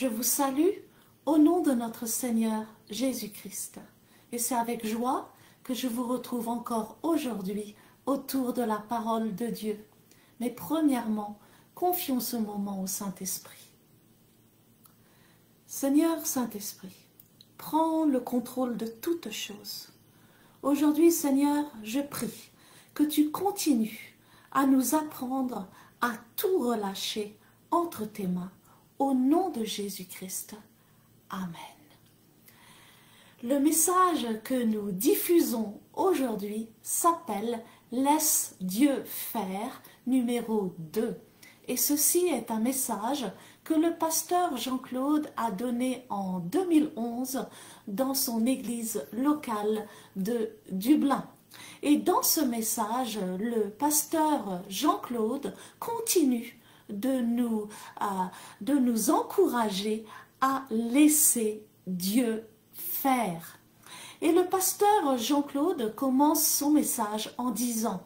Je vous salue au nom de notre Seigneur Jésus-Christ. Et c'est avec joie que je vous retrouve encore aujourd'hui autour de la parole de Dieu. Mais premièrement, confions ce moment au Saint-Esprit. Seigneur Saint-Esprit, prends le contrôle de toutes choses. Aujourd'hui, Seigneur, je prie que tu continues à nous apprendre à tout relâcher entre tes mains, au nom de Jésus-Christ. Amen. Le message que nous diffusons aujourd'hui s'appelle « Laisse Dieu faire » numéro 2. Et ceci est un message que le pasteur Jean-Claude a donné en 2011 dans son église locale de Dublin. Et dans ce message, le pasteur Jean-Claude continue de nous encourager à laisser Dieu faire. Et le pasteur Jean-Claude commence son message en disant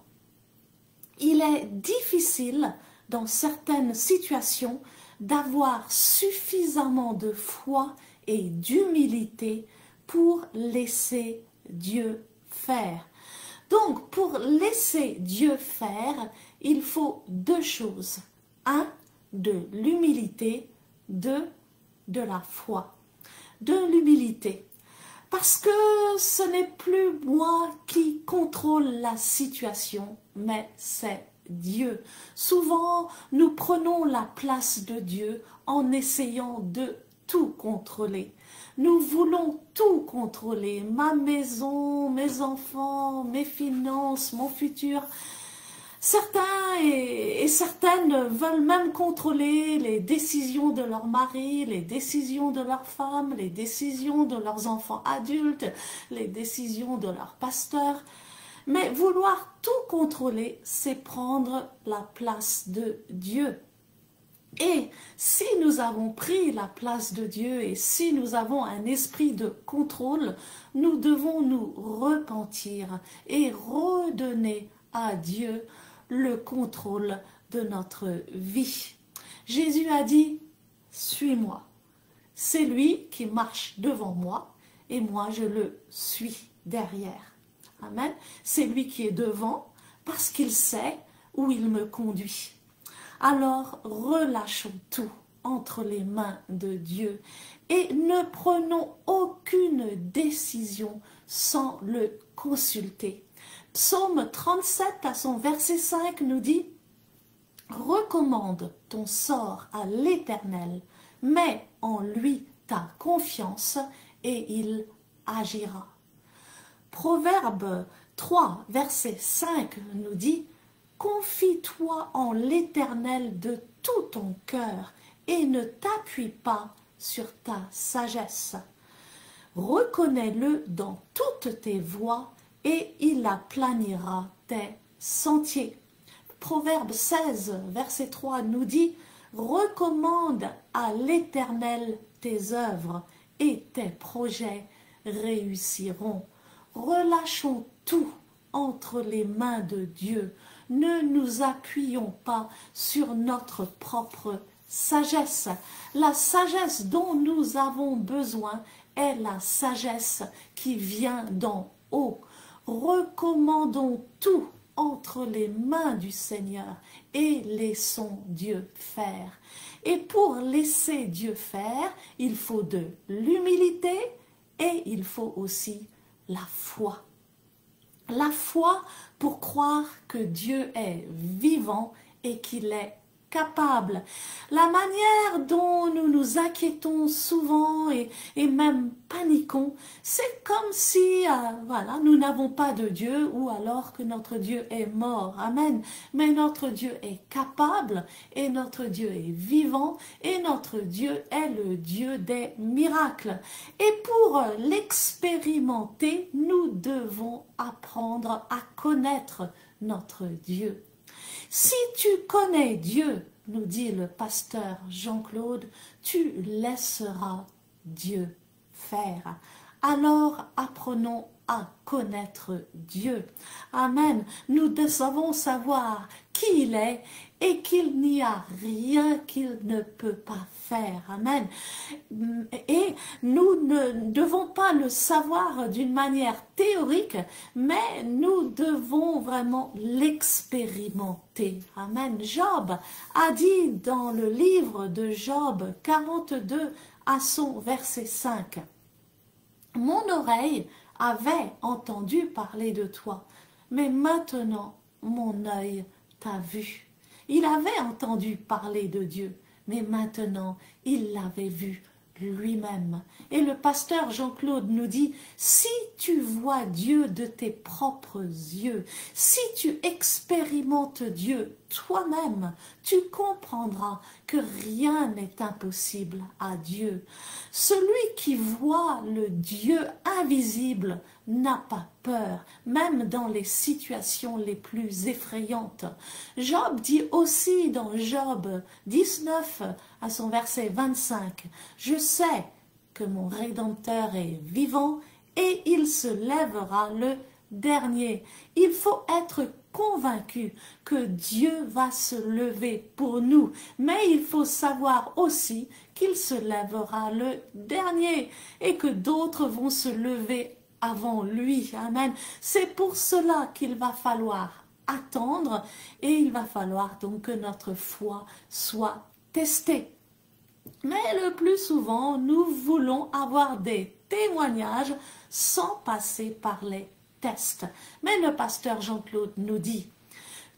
« Il est difficile dans certaines situations d'avoir suffisamment de foi et d'humilité pour laisser Dieu faire. » Donc, pour laisser Dieu faire, il faut deux choses. 1, de l'humilité, 2, de la foi. De l'humilité. Parce que ce n'est plus moi qui contrôle la situation, mais c'est Dieu. Souvent, nous prenons la place de Dieu en essayant de tout contrôler. Nous voulons tout contrôler, ma maison, mes enfants, mes finances, mon futur. Certains et certaines veulent même contrôler les décisions de leur mari, les décisions de leur femme, les décisions de leurs enfants adultes, les décisions de leur pasteur. Mais vouloir tout contrôler, c'est prendre la place de Dieu. Et si nous avons pris la place de Dieu et si nous avons un esprit de contrôle, nous devons nous repentir et redonner à Dieu le contrôle de notre vie. Jésus a dit « Suis-moi ». C'est lui qui marche devant moi et moi je le suis derrière. Amen. C'est lui qui est devant parce qu'il sait où il me conduit. Alors relâchons tout entre les mains de Dieu et ne prenons aucune décision sans le consulter. Psaume 37 à son verset 5 nous dit « Recommande ton sort à l'Éternel, mets en lui ta confiance et il agira. » Proverbe 3 verset 5 nous dit « Confie-toi en l'Éternel de tout ton cœur et ne t'appuie pas sur ta sagesse. Reconnais-le dans toutes tes voies et il aplanira tes sentiers. » Proverbe 16, verset 3 nous dit « Recommande à l'Éternel tes œuvres et tes projets réussiront. » Relâchons tout entre les mains de Dieu. Ne nous appuyons pas sur notre propre sagesse. La sagesse dont nous avons besoin est la sagesse qui vient d'en haut. Recommandons tout entre les mains du Seigneur et laissons Dieu faire. Et pour laisser Dieu faire, il faut de l'humilité et il faut aussi la foi. La foi pour croire que Dieu est vivant et qu'il est capable. La manière dont nous nous inquiétons souvent et même paniquons, c'est comme si voilà, nous n'avons pas de Dieu ou alors que notre Dieu est mort. Amen. Mais notre Dieu est capable et notre Dieu est vivant et notre Dieu est le Dieu des miracles. Et pour l'expérimenter, nous devons apprendre à connaître notre Dieu. Si tu connais Dieu, nous dit le pasteur Jean-Claude, tu laisseras Dieu faire. Alors apprenons à connaître Dieu. Amen. Nous devons savoir qui il est et qu'il n'y a rien qu'il ne peut pas faire. Amen. Et nous ne devons pas le savoir d'une manière théorique, mais nous devons vraiment l'expérimenter. Amen. Job a dit dans le livre de Job 42 à son verset 5, « Mon oreille avait entendu parler de toi, mais maintenant mon œil t'a vu. » Il avait entendu parler de Dieu, mais maintenant il l'avait vu lui-même. Et le pasteur Jean-Claude nous dit, si tu vois Dieu de tes propres yeux, si tu expérimentes Dieu toi-même, tu comprendras que rien n'est impossible à Dieu. Celui qui voit le Dieu invisible n'a pas peur, même dans les situations les plus effrayantes. Job dit aussi dans Job 19 à son verset 25, « Je sais que mon Rédempteur est vivant et il se lèvera le dernier. » Il faut être convaincu que Dieu va se lever pour nous, mais il faut savoir aussi qu'il se lèvera le dernier et que d'autres vont se lever avant lui. Amen. C'est pour cela qu'il va falloir attendre et il va falloir donc que notre foi soit testée. Mais le plus souvent, nous voulons avoir des témoignages sans passer par les tests. Mais le pasteur Jean-Claude nous dit,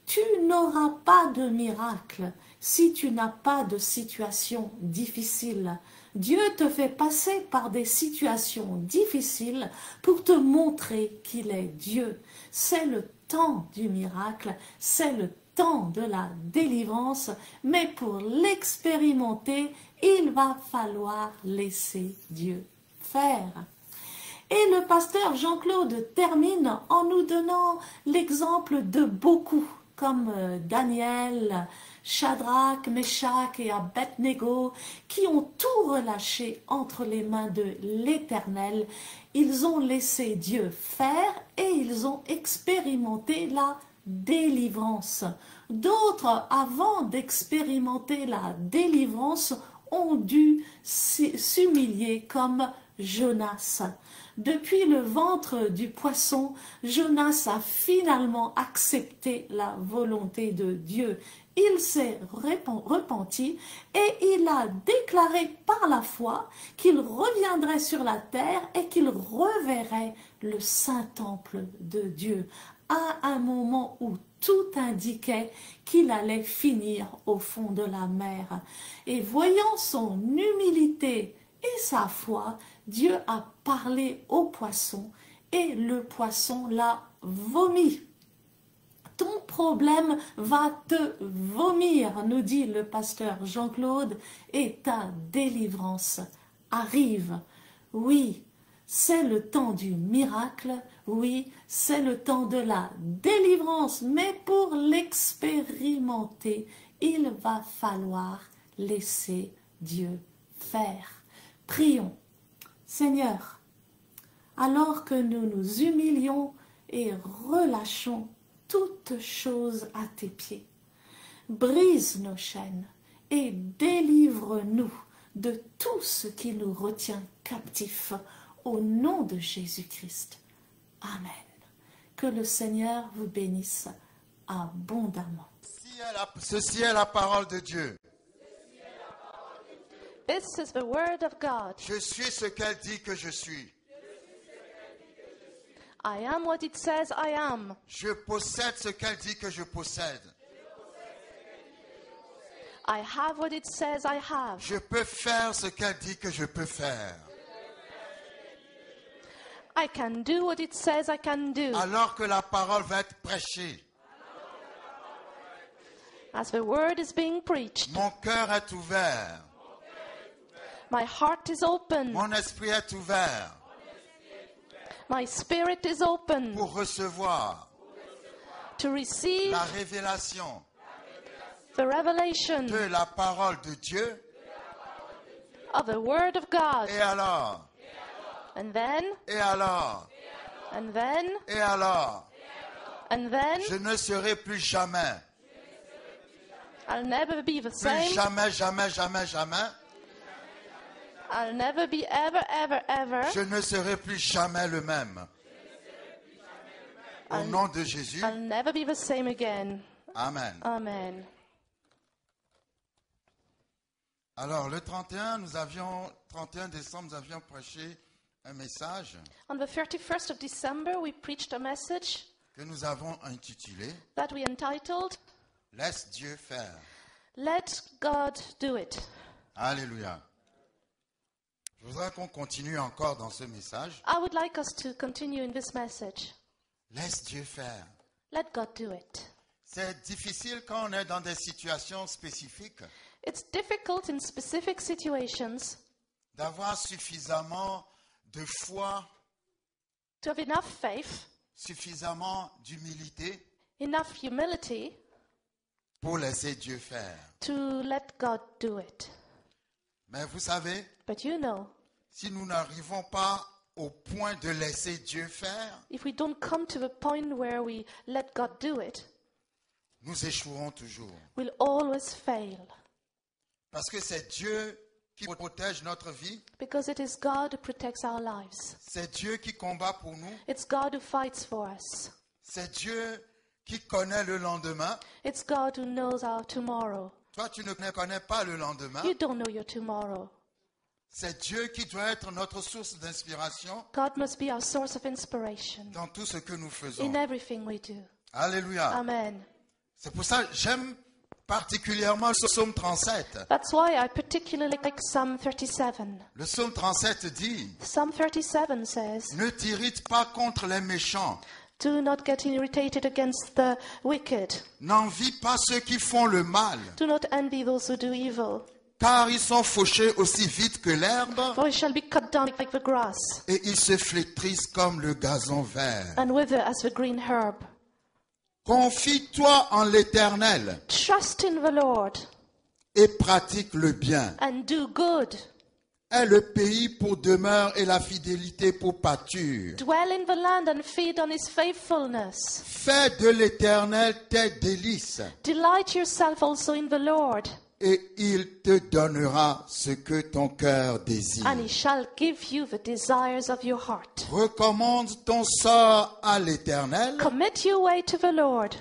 tu n'auras pas de miracle si tu n'as pas de situation difficile. Dieu te fait passer par des situations difficiles pour te montrer qu'il est Dieu. C'est le temps du miracle, c'est le temps de la délivrance, mais pour l'expérimenter, il va falloir laisser Dieu faire. Et le pasteur Jean-Claude termine en nous donnant l'exemple de beaucoup, comme Daniel, Shadrach, Meshach et Abednego, qui ont tout relâché entre les mains de l'Éternel. Ils ont laissé Dieu faire et ils ont expérimenté la délivrance. D'autres, avant d'expérimenter la délivrance, ont dû s'humilier comme Jonas. Depuis le ventre du poisson, Jonas a finalement accepté la volonté de Dieu. Il s'est repenti et il a déclaré par la foi qu'il reviendrait sur la terre et qu'il reverrait le Saint-Temple de Dieu à un moment où tout indiquait qu'il allait finir au fond de la mer. Et voyant son humilité et sa foi, Dieu a parlé au poisson et le poisson l'a vomi. Ton problème va te vomir, nous dit le pasteur Jean-Claude, et ta délivrance arrive. Oui, c'est le temps du miracle, oui, c'est le temps de la délivrance, mais pour l'expérimenter, il va falloir laisser Dieu faire. Prions. Seigneur, alors que nous nous humilions et relâchons toutes choses à tes pieds, brise nos chaînes et délivre-nous de tout ce qui nous retient captifs au nom de Jésus-Christ. Amen. Que le Seigneur vous bénisse abondamment. Ceci est la parole de Dieu. This is the word of God. Je suis ce qu'elle dit que je suis. I am what it says I am. Je possède ce qu'elle dit que je possède. I have what it says I have. Je peux faire ce qu'elle dit que je peux faire. I can do what it says I can do. Alors que la parole va être prêchée, As the word is being preached, mon cœur est ouvert, my heart is open. mon esprit est ouvert My spirit is open pour recevoir to receive la révélation the revelation de la parole de Dieu. of the word of God. Et alors, And then And then, Et alors, and then, je ne serai plus jamais, I'll never be the plus same. jamais, jamais, jamais, jamais, I'll never be ever, ever, ever. je ne serai plus jamais le même. Au nom de Jésus, I'll never be the same again. Amen. Amen. Alors, le 31 décembre, nous avions prêché un message On the 31st of December, we preached a message que nous avons intitulé that we entitled, « Laisse Dieu faire Let God Do It. ». Alléluia. Je voudrais qu'on continue encore dans ce message. I would like us to continue in this message. Laisse Dieu faire. Let God do it. C'est difficile quand on est dans des situations spécifiques It's difficult in specific situations d'avoir suffisamment de foi, to have enough faith, suffisamment d'humilité enough humility pour laisser Dieu faire. to let God do it. Mais vous savez, But you know, si nous n'arrivons pas au point de laisser Dieu faire, if we don't come to the point where we let God do it, nous échouerons toujours. we'll always fail. Parce que c'est Dieu qui protège notre vie, Because it is God who protects our lives. c'est Dieu qui combat pour nous, It's God who fights for us. c'est Dieu qui connaît le lendemain. It's God who knows our tomorrow. Toi, tu ne connais pas le lendemain. You don't know your tomorrow. C'est Dieu qui doit être notre source d'inspiration God must be our source of inspiration dans tout ce que nous faisons. in everything we do. Alléluia. Amen. C'est pour ça que j'aime particulièrement le psaume 37. That's why I particularly like Psalm 37. Le psaume 37 dit, Psalm 37 says, ne t'irrite pas contre les méchants, do not get irritated against the wicked. n'envie pas ceux qui font le mal, Do not envy those who do evil, car ils sont fauchés aussi vite que l'herbe for it shall be cut down like the grass et ils se flétrissent comme le gazon vert. and wither as the green herb. Confie-toi en l'Éternel Trust in the Lord et pratique le bien. and do good. Aie le pays pour demeure et la fidélité pour pâture. Dwell in the land and feed on his faithfulness. Fais de l'Éternel tes délices Delight yourself also in the Lord, et il te donnera ce que ton cœur désire. and he shall give you the desires of your heart. Recommande ton sort à l'Éternel, Commit your way to the Lord.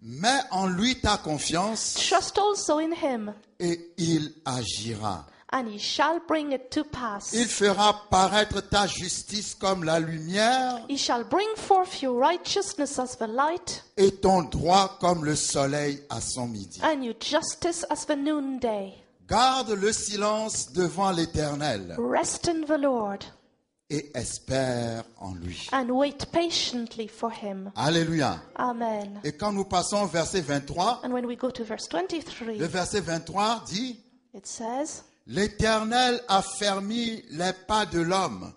mets en lui ta confiance Trust also in him, et il agira. and he shall bring it to pass. Il fera paraître ta justice comme la lumière He shall bring forth your righteousness as the light, et ton droit comme le soleil à son midi. and your justice as the noonday. Garde le silence devant l'Éternel Rest in the Lord, et espère en lui. and wait patiently for him. Alléluia. Amen. Et quand nous passons au verset 23, And when we go to verse 23, le verset 23 dit, it says, l'Éternel a fermi les pas de l'homme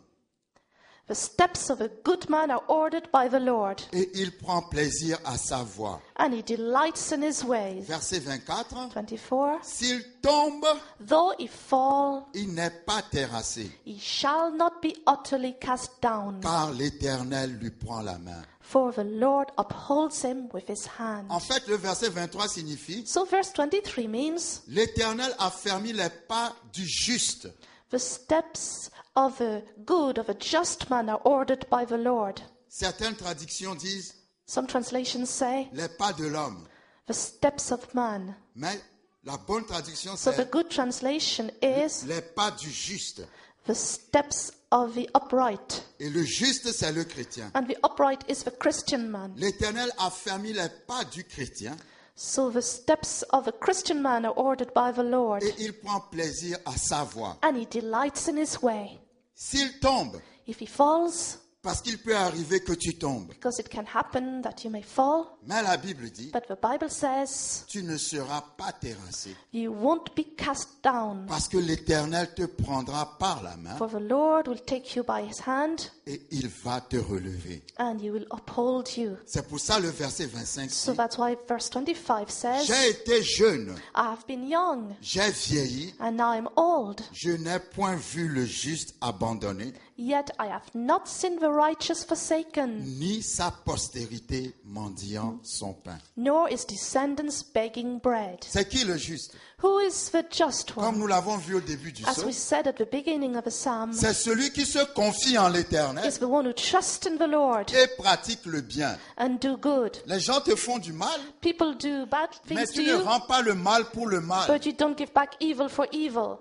the steps of a good man are ordered by the Lord, et il prend plaisir à sa voix. and he delights in his ways. Verset 24, 24, s'il tombe, though he fall, il n'est pas terrassé, he shall not be utterly cast down, car l'Éternel lui prend la main. for the Lord upholds him with his hand. En fait, le verset 23 signifie, So verse 23 means, l'Éternel a fermi les pas du juste. the steps of a good, of a just man are ordered by the Lord. Certaines traductions disent, Some translations say, les pas de l'homme. the steps of man. Mais la bonne traduction, So the c'est good translation is, les pas du juste. the steps of the upright. Et le juste, c'est le chrétien. And the upright is the Christian man. L'Éternel a fermi les pas du chrétien So the steps of a Christian man are ordered by the Lord, et il prend plaisir à sa voix. and he delights in his way. S'il tombe, If he falls, parce qu'il peut arriver que tu tombes, because it can happen that you may fall, mais la Bible dit, but the Bible says tu ne seras pas terrassé, you won't be cast down, parce que l'Éternel te prendra par la main for the Lord will take you by his hand, et il va te relever. and he will uphold you. C'est pour ça le verset 25 So dit, that's why verse 25 says, j'ai été jeune, I have been young, j'ai vieilli, and now I'm old, je n'ai point vu le juste abandonné, yet I have not seen the righteous forsaken, ni sa postérité mendiant son pain. nor his descendants begging bread. C'est qui le juste? Who is the just Comme one? nous l'avons vu au début du As psaume, we said at the beginning of the psalm, c'est celui qui se confie en l'Éternel is the one who trusts in the Lord et pratique le bien. and do good. Les gens te font du mal, People do bad mais things to tu ne you, rends pas le mal pour le mal. but you don't give back evil for evil.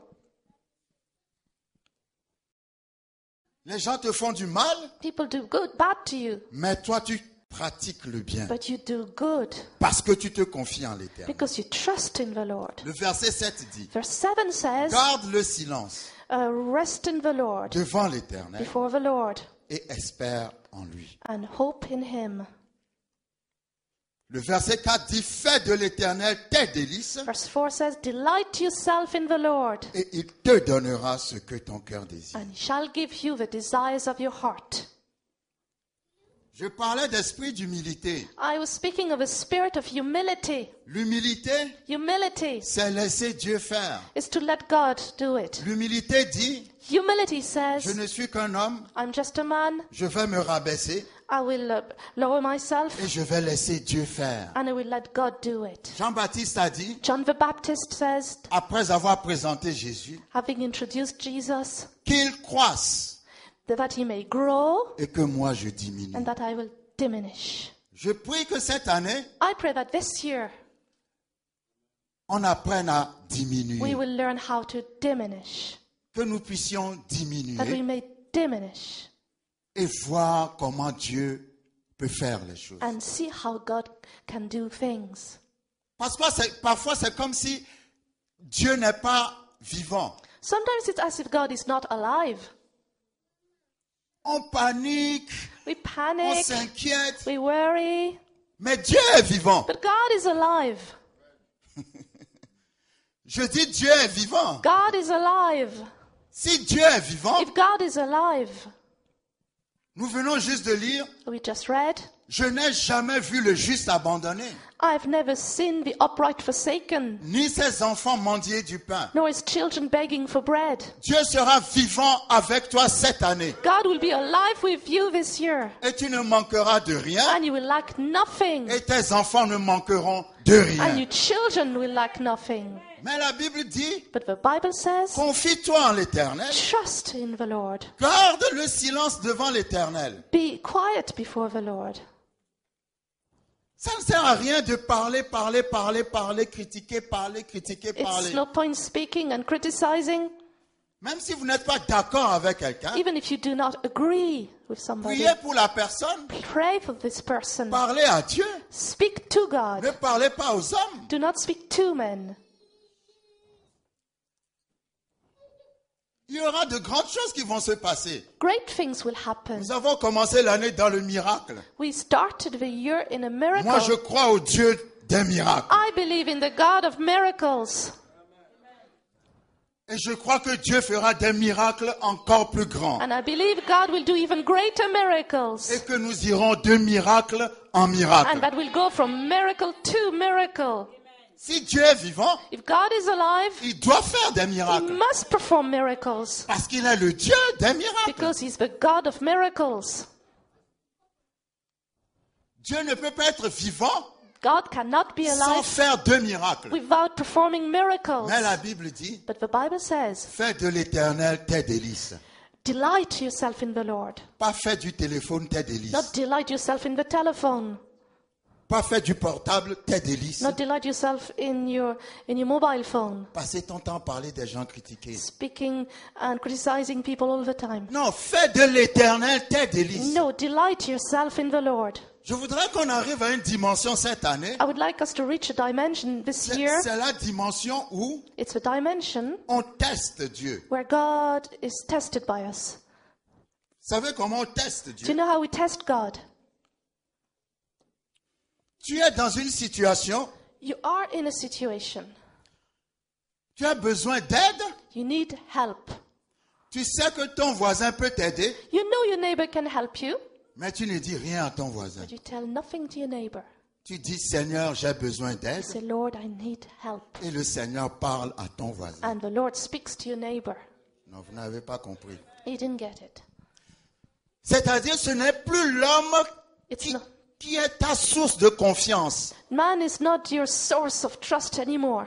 Les gens te font du mal, People do bad to you, mais toi tu pratiques le bien but you do good parce que tu te confies en l'Éternel. because you trust in the Lord. Le verset 7 dit, Verse 7 says, garde le silence rest in the Lord, devant l'Éternel before the Lord, et espère en lui. and hope in him. Le verset 4 dit, fais de l'Éternel tes délices Verse 4 says, delight yourself in the Lord, et il te donnera ce que ton cœur désire. and he shall give you the desires of your heart. Je parlais d'esprit d'humilité. I was speaking of a spirit of humility. L'humilité, Humility c'est laisser Dieu faire. is to let God do it. L'humilité dit, Humility je says, ne suis qu'un homme, I'm just a man, je vais me rabaisser I will lower myself, et je vais laisser Dieu faire. and I will let God do it. Jean-Baptiste a dit, John the Baptist says, après avoir présenté Jésus, having introduced Jesus, qu'il croisse that he may grow et que moi je diminue. and that I will diminish. Je prie que cette année, I pray that this year on apprenne à we diminuer, will learn how to diminish, que nous puissions that we diminuer may diminish et voir comment Dieu peut faire les choses. and see how God can do things. Parce que parfois c'est comme si Dieu n'est pas vivant. Sometimes it's as if God is not alive. On panique, We on panic, s'inquiète, we worry, mais Dieu est vivant. but God is alive. Je dis Dieu est vivant. God is alive. Si Dieu est vivant, If God is alive, nous venons juste de lire, we just read, je n'ai jamais vu le juste abandonné, I've never seen the upright forsaken, ni ses enfants mendier du pain. nor his children begging for bread. Dieu sera vivant avec toi cette année God will be alive with you this year, et tu ne manqueras de rien and you will lack nothing, et tes enfants ne manqueront de and rien. your children will lack nothing. Mais la Bible dit, But the Bible says, confie-toi en l'Éternel, trust in the Lord. garde le silence devant l'Éternel. Be quiet before the Lord. Ça ne sert à rien de parler, critiquer, It's no point speaking and criticizing, Même si vous n'êtes pas d'accord avec quelqu'un, even if you do not agree with somebody. priez pour la personne, Pray for this person. parlez à Dieu. Speak to Ne God. parlez pas aux hommes. Do not speak to men. Il y aura de grandes choses qui vont se passer. Great things will happen. Nous avons commencé l'année dans le miracle. We started the year in a Moi, je miracle. crois au Dieu des miracles. I believe in the God of miracles. Et je crois que Dieu fera des miracles encore plus grands. And I believe God will do even greater miracles. Et que nous irons de miracle en miracle. And that will go from miracle to miracle. Si Dieu est vivant, If God is alive, il doit faire des He miracles. must perform miracles. Parce qu'il est le Dieu des miracles. Because He's the God of miracles. Dieu ne peut pas être vivant God cannot be sans alive faire de miracles. without performing miracles. Mais la Bible dit, But the Bible says, fais de l'Éternel tes délices. delight yourself in the Lord. Pas fais du téléphone tes délices. Not delight yourself in the telephone. Pas fais du portable tes délices. Not delight yourself in your mobile phone. Passez ton temps à parler des gens critiqués. Speaking and criticizing people all the time. Non, fais de l'Éternel tes délices. No, delight yourself in the Lord. Je voudrais qu'on arrive à une dimension cette année. I would like us to reach a dimension this year. C'est la dimension où It's a dimension on teste Dieu. where God is tested by us. Vous savez comment on teste Do you Dieu? know how we test God? Tu es dans une situation, You are in a situation. tu as besoin d'aide, You need help. tu sais que ton voisin peut t'aider, You know your neighbor can help you, mais tu ne dis rien à ton voisin. but you tell nothing to your neighbor. Tu dis, Seigneur, j'ai besoin You d'aide, say, Lord, I need help. et le Seigneur parle à ton voisin. And the Lord speaks to your neighbor. Non, vous n'avez pas compris. You didn't get it. C'est-à-dire, ce n'est plus l'homme It's not, qui est ta source de confiance. man is not your source of trust anymore.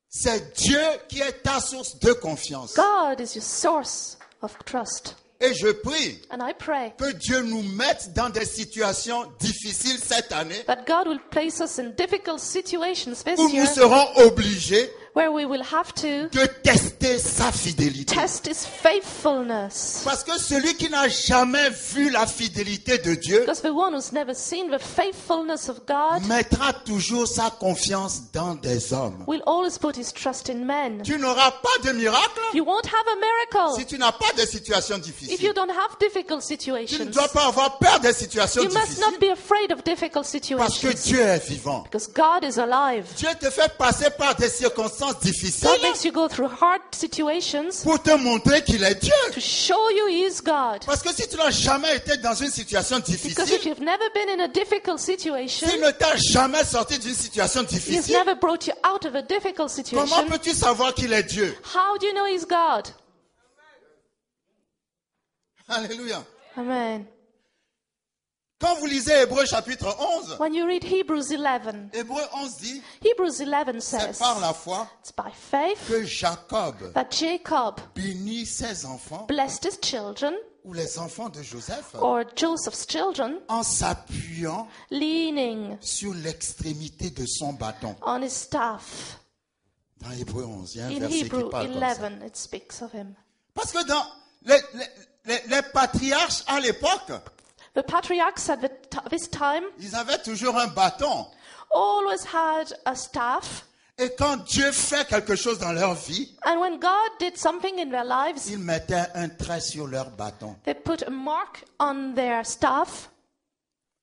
C'est Dieu qui est ta source de confiance. God is your source of trust. Et je prie And I pray que Dieu nous mette dans des situations difficiles cette année that God will place us in difficult situations this où nous year serons obligés where we will have to de tester sa fidélité. test His faithfulness. Parce que celui qui n'a jamais vu la fidélité de Dieu Because the one who's never seen the faithfulness of God mettra toujours sa confiance dans des hommes. will always put his trust in men. Tu n'auras pas de miracle You won't have a miracle si tu n'as pas de situation if you difficile. don't have difficult Tu ne situations. dois pas avoir peur des situations You must not difficiles be afraid of difficult parce que situations Dieu est vivant. because God is alive. Dieu te fait passer par des circonstances difficiles God makes you go through hard situations pour te montrer qu'il est Dieu. to show you He is God. Parce que si tu n'as jamais été dans une situation Because if difficile, you've never been in a difficult situation, s'il ne t'a jamais sorti d'une situation He's difficile, never brought you out of a difficult comment situation, peux-tu savoir qu'il est Dieu? how do you know He's God? Alléluia. Amen. Quand vous lisez Hébreux chapitre 11, When you read Hebrews 11, Hébreux 11 dit, Hebrews 11 c'est says, par la foi it's by faith que Jacob that Jacob bénit ses enfants blessed his children, ou les enfants de Joseph or Joseph's children, en s'appuyant leaning sur l'extrémité de son bâton. on his staff. Dans Hébreux 11, il y a un In verset qui Hebrew parle comme ça. 11, it speaks of him. Parce que dans les patriarches à l'époque, The patriarchs at this time ils avaient toujours un bâton. always had a staff, Et quand Dieu fait quelque chose dans leur vie, and when God did something in their lives, ils mettaient un trait sur leur bâton. they put a mark on their staff.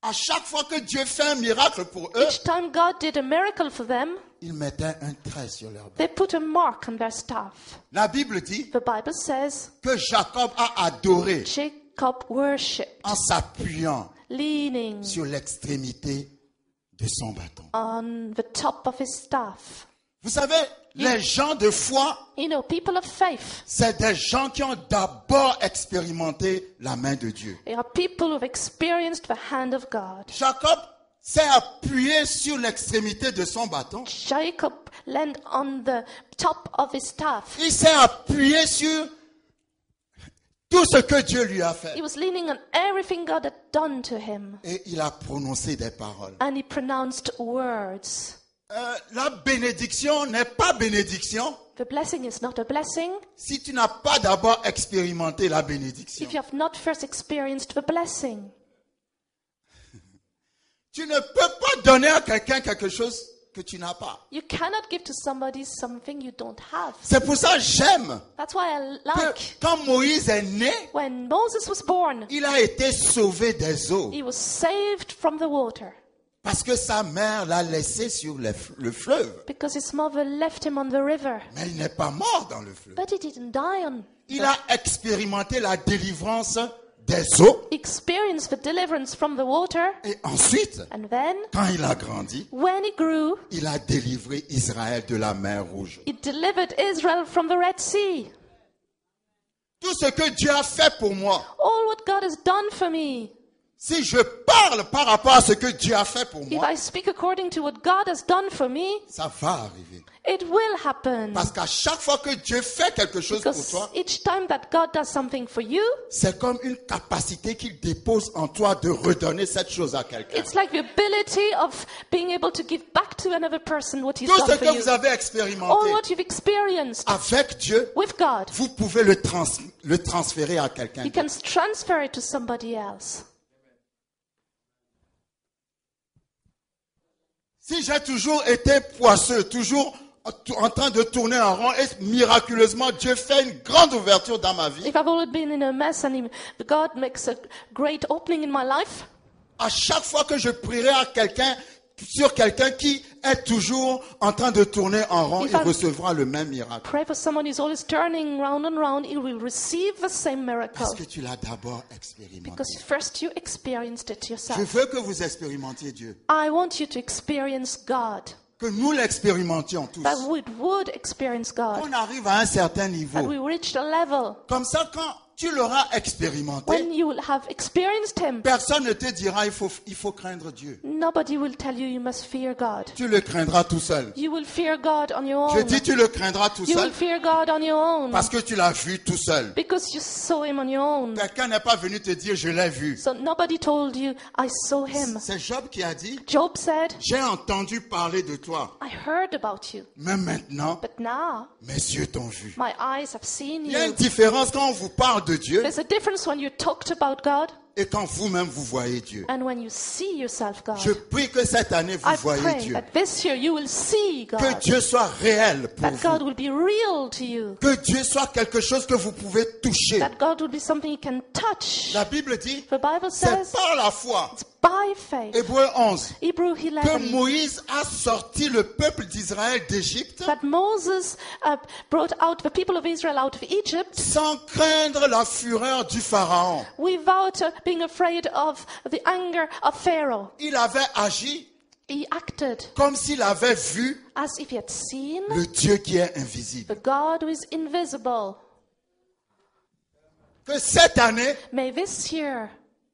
À chaque fois que Dieu fait un miracle pour eux, Each time God did a miracle for them, ils mettaient un trait sur leur bâton. they put a mark on their staff. La Bible dit The Bible says que Jacob a adoré Jacob worshipped, en s'appuyant leaning sur l'extrémité de son bâton. on the top of his staff. Vous savez, les gens de foi, You know, people of faith, c'est des gens qui ont d'abord expérimenté la main de Dieu. they are people who've experienced the hand of God. Jacob s'est appuyé sur l'extrémité de son bâton. Jacob leaned on the top of his staff. Il s'est appuyé sur tout ce que Dieu lui a fait. He was leaning on everything God had done to him. Et il a prononcé des paroles. And he pronounced words. La bénédiction n'est pas bénédiction The blessing is not a blessing si tu n'as pas d'abord expérimenté la bénédiction. if you have not first experienced the blessing. Tu ne peux pas donner à quelqu'un quelque chose que tu n'as pas. You cannot give to somebody something you don't have. C'est pour ça que j'aime That's why I que like quand Moïse est né, when Moses was born, il a été sauvé des eaux. he was saved from the water Parce que sa mère l'a laissé sur le fleuve. because his mother left him on the river. Mais il n'est pas mort dans le fleuve. But he didn't die on. Il a expérimenté la délivrance des eaux. He experienced the deliverance from the water. Et ensuite, And then, quand il a grandi, when he grew, il a délivré Israël de la mer Rouge. he delivered Israel from the Red Sea. Tout ce que Dieu a fait pour moi, All what God has done for me. si je parle par rapport à ce que Dieu a fait pour If moi, I speak according to what God has done for me, ça va arriver. it will happen. Parce qu'à chaque fois que Dieu fait quelque chose pour Because toi, each time that God does something for you, c'est comme une capacité qu'il dépose en toi de redonner cette chose à quelqu'un. it's like the ability of being able to give back to another person what He's Tout done ce for que you. vous avez All expérimenté what you've experienced avec Dieu, with God, vous pouvez le transférer à quelqu'un you d'autre. can transfer it to somebody else. Si j'ai toujours été poisseux, toujours en train de tourner en rond, et miraculeusement, Dieu fait une grande ouverture dans ma vie, If I've always been in a mess and God makes a great opening in my life, à chaque fois que je prierai à quelqu'un, sur quelqu'un qui est toujours en train de tourner en rond, If il I- recevra le même miracle. pray for someone who's always turning round and round, he will receive the same miracle. Parce que tu l'as d'abord expérimenté. Because first you experienced it Je yourself. veux que vous expérimentiez Dieu. I want you to experience God. Que nous l'expérimentions tous. That we would experience God. Qu'on arrive à un certain That niveau. we reached a level. Comme ça, quand tu l'auras expérimenté, when you will have experienced Him, personne ne te dira il faut craindre Dieu. nobody will tell you you must fear God. Tu le craindras tout seul. You will fear God on your Je own. dis tu le craindras tout You seul will fear God on your own parce que tu l'as vu tout seul. because you saw Him on your own. Quelqu'un n'est pas venu te dire je l'ai vu. So nobody told you, I saw Him. C'est Job qui a dit Job said, j'ai entendu parler de toi, I heard about you, mais maintenant but now mes yeux t'ont vu. my eyes have seen Il y a une you. différence quand on vous parle de Dieu There's a difference when you talked about God et quand vous-même vous voyez Dieu. and when you see yourself, God. Je prie que cette année vous I voyez pray Dieu. that this year you will see Que God, Dieu soit réel pour that God vous. will be real to you, Que Dieu soit quelque chose que vous pouvez toucher. that God will be something you can touch. La Bible dit, The Bible c'est says par la foi. it's by faith. Hébreux 11. Hebrew Que 11. Moïse a sorti le peuple d'Israël d'Égypte That Moses brought out the people of Israel out of Egypt sans craindre la fureur du Pharaon. without being afraid of the anger of Pharaoh. Il avait agi He acted comme s'il avait vu as if he had seen le Dieu qui est invisible. the God who is invisible. Que cette année, May this year,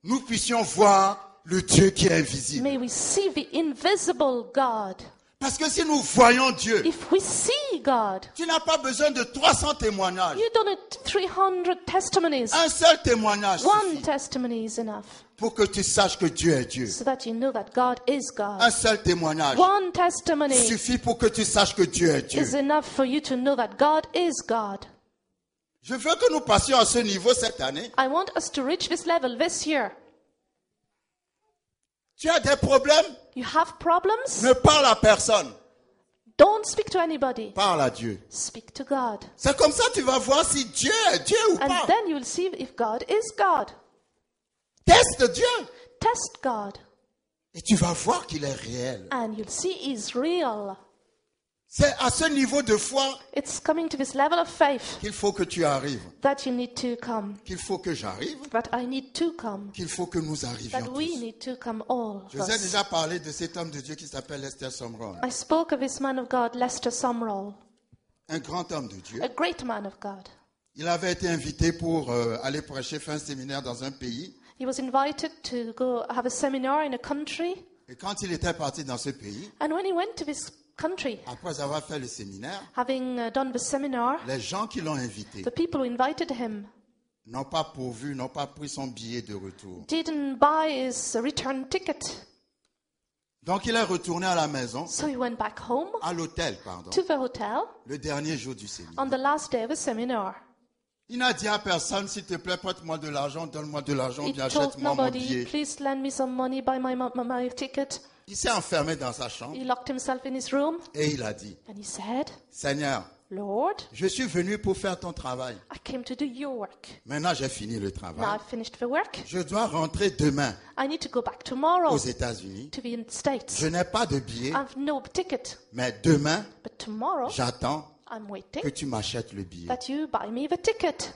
nous puissions voir le Dieu qui est invisible. may we see the invisible God. Parce que si nous voyons Dieu, If we see God, tu n'as pas besoin de 300 témoignages. you don't need 300 testimonies. Un seul témoignage One suffit testimony is enough pour que tu saches que Dieu est Dieu. so that you know that God is Un God. seul témoignage One testimony suffit pour que tu saches que Dieu est Dieu. is enough for you to know that God is God. Je veux que nous passions à ce niveau cette année. I want us to reach this level this year. Tu as des problèmes? You have problems? Ne parle à personne. Don't speak to anybody. Parle à Dieu. Speak to God. C'est comme ça que tu vas voir si Dieu est Dieu ou And pas. then you will see if God is God. Teste Dieu. Test God. Et tu vas voir qu'il est réel. And you'll see He's real. C'est à ce niveau de foi It's coming to this level of faith qu'il faut que tu arrives. that you need to come. Qu'il faut que j'arrive. That I need to come. Qu'il faut que nous arrivions That we tous. need to come, all Je of vous ai us. déjà parlé de cet homme de Dieu qui s'appelle Lester Sumrall. I spoke of this man of God, Lester Sumrall, Un grand homme de Dieu. a great man of God. Il avait été invité pour aller prêcher, faire un séminaire dans un pays. He was invited to go have a seminar in a country. Et quand il était parti dans ce pays, And when he went to this country, après avoir fait le séminaire, having done the seminar, les gens qui l'ont invité the people who invited him n'ont pas pourvu, n'ont pas pris son billet de retour. didn't buy his return ticket. Donc il est retourné à la maison, So he went back home à l'hôtel, pardon, to the hotel le dernier jour du séminaire. on the last day of the seminar. Il n'a dit à personne, s'il te plaît, prête-moi de l'argent, donne-moi de l'argent, He bien told achète-moi mon nobody, billet. please lend me some money, buy my ticket. Il s'est enfermé dans sa chambre He locked himself in his room et il a dit, and he said, Seigneur, Lord, je suis venu pour faire ton travail. I came to do your work. Maintenant, j'ai fini le Now travail. I've finished the work. Je dois rentrer demain I need to go back tomorrow aux États-Unis. to the States. Je n'ai pas de billet, I have no ticket, mais demain, but tomorrow j'attends I'm waiting que tu m'achètes le billet. that you buy me the ticket.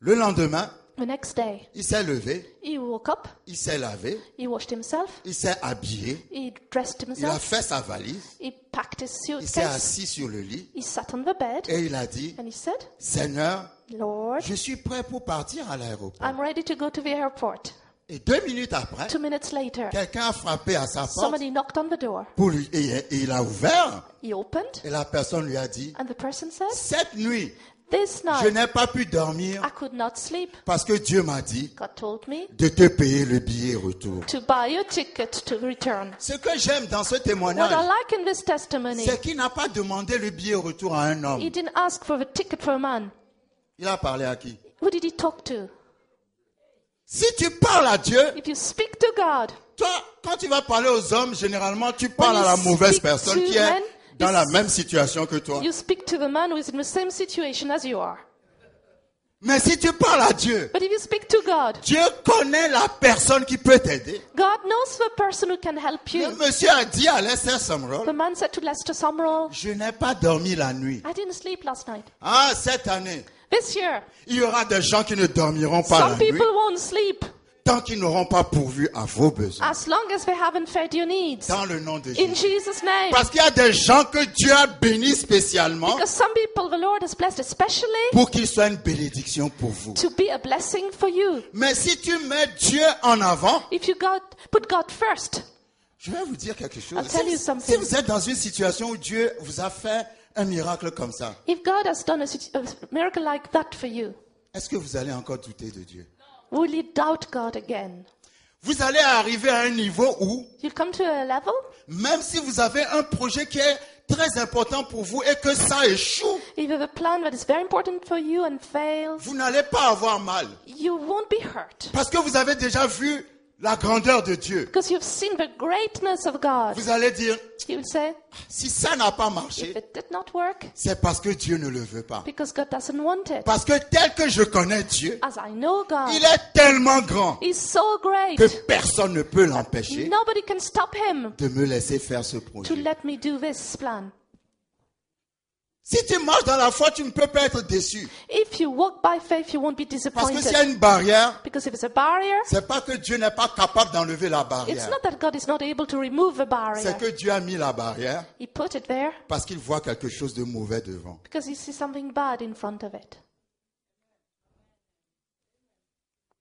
Le lendemain, The next day, il s'est levé, he woke up, il s'est lavé, he washed himself, il s'est habillé, he dressed il a himself, fait sa valise, he packed his il s'est suitcase, assis sur le lit he sat on the bed, et il a dit, and he said, Seigneur, Lord, je suis prêt pour partir à l'aéroport. I'm ready to go to the airport. Et 2 minutes après, 2 minutes later, quelqu'un a frappé à sa porte somebody knocked on the door. pour lui, et il a ouvert He opened, et la personne lui a dit, and the person said, cette nuit, this je night n'ai pas pu dormir I could not sleep. parce que Dieu m'a dit God told me de te payer le billet retour. to buy a ticket to return. Ce que j'aime dans ce What I témoignage, like in this testimony, c'est qu'il n'a pas demandé le billet retour à un homme. he didn't ask for a ticket for a man. Il a parlé à qui? Who did he talk to? Si tu parles à Dieu, If you speak to God, toi, quand tu vas parler aux hommes, généralement, tu parles you à la mauvaise speak personne to qui est men, dans you la s- même situation que toi. you speak to the man who is in the same situation as you are. Mais si tu parles à Dieu, But if you speak to God, Dieu connaît la personne qui peut t'aider. God knows the person who can help Le you. monsieur a dit à Lester Sumrall, The man said to Lester Sumrall, je n'ai pas dormi la nuit. I didn't sleep last night. Ah, cette année, This year, il y aura des gens qui ne dormiront pas la some nuit people won't sleep tant qu'ils n'auront pas pourvu à vos besoins. as long as they haven't fed your needs. Dans le nom de In Jésus. Jesus' name. Parce qu'il y a des gens que Dieu a bénis spécialement Because some people the Lord has blessed especially pour qu'ils soient une bénédiction pour vous. to be a blessing for you. Mais si tu mets Dieu en avant, If you put God first, je vais vous dire quelque chose. I'll tell you Si something. vous êtes dans une situation où Dieu vous a fait un miracle comme ça, if God has done a miracle like that for you, est-ce que vous allez encore douter de Dieu? will you doubt God again? Vous allez arriver à un niveau où, You'll come to a level, même si vous avez un projet qui est très important pour vous et que ça échoue, if you have a plan that is very important for you and fails, vous n'allez pas avoir mal. you won't be hurt. Parce que vous avez déjà vu la grandeur de Dieu. Because you've seen the greatness of God. Vous allez dire, You will say, si ça n'a pas if marché, it did not work, c'est parce que Dieu ne le veut pas. because God doesn't want it. Parce que tel que je connais Dieu, As I know God, il est tellement grand He's so great. que personne ne peut l'empêcher Nobody can stop Him de me laisser faire ce to projet. let me do this plan. Si tu marches dans la foi, tu ne peux pas être déçu. If you walk by faith, you won't be Parce que s'il y a disappointed. une barrière, Because if it's a barrier, c'est pas que Dieu n'est pas capable d'enlever la it's barrière. not that God is not able to remove the barrier. C'est que Dieu a mis la barrière He put it there parce qu'il voit quelque chose de mauvais devant. because He sees something bad in front of it.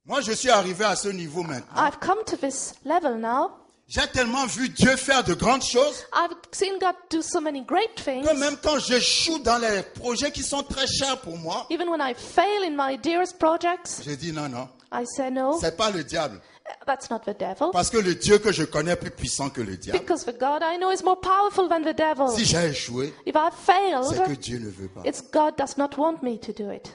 Moi, je suis arrivé à ce niveau maintenant. I've come to this level now. J'ai tellement vu Dieu faire de grandes choses I've seen God do so many great things. que même quand j'échoue dans les projets qui sont très chers pour moi, Even when I fail in my dearest projects, je dis non, non, I say no, c'est pas le diable. that's not the devil. Parce que le Dieu que je connais est plus puissant que le diable. Because the God I know is more powerful than the devil. Si j'ai échoué, If I c'est que failed, Dieu ne veut pas. it's God does not want me to do it.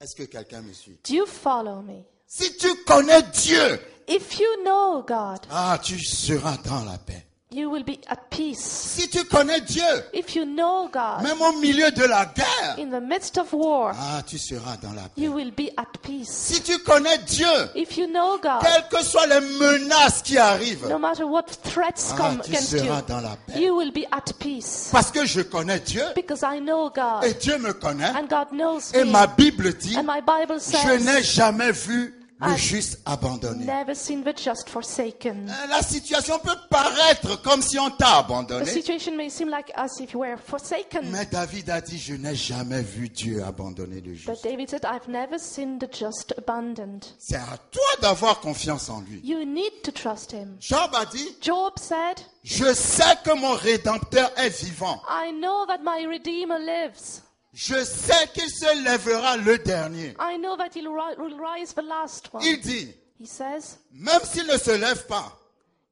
Est-ce que quelqu'un me suit? Do you follow me? Si tu connais Dieu, If you know God, tu seras dans la paix. you will be at peace. Si tu connais Dieu, If you know God, même au milieu de la guerre, in the midst of war, tu seras dans la paix. you will be at peace. Si tu connais Dieu, If you know God, quelles que soient les menaces qui arrivent, no matter what threats come tu against you, seras dans la paix. you will be at peace. Parce que je connais Dieu Because I know God, et Dieu me connaît. and God knows Et me. ma Bible dit, And my Bible je n'ai says, jamais vu le juste abandonné. never seen the just forsaken. La situation peut paraître comme si on t'a The abandonné. situation may seem like as if you were forsaken. Mais David a dit, je n'ai jamais vu Dieu abandonner le But juste. David said, I've never seen the just abandoned. C'est à toi d'avoir confiance en lui. You need to trust him. Job a dit, Job said, je sais que mon Rédempteur est vivant. I know that my Redeemer lives. Je sais qu'il se lèvera le dernier. I know that will rise the last one. Il dit, He says, même s'il ne se lève pas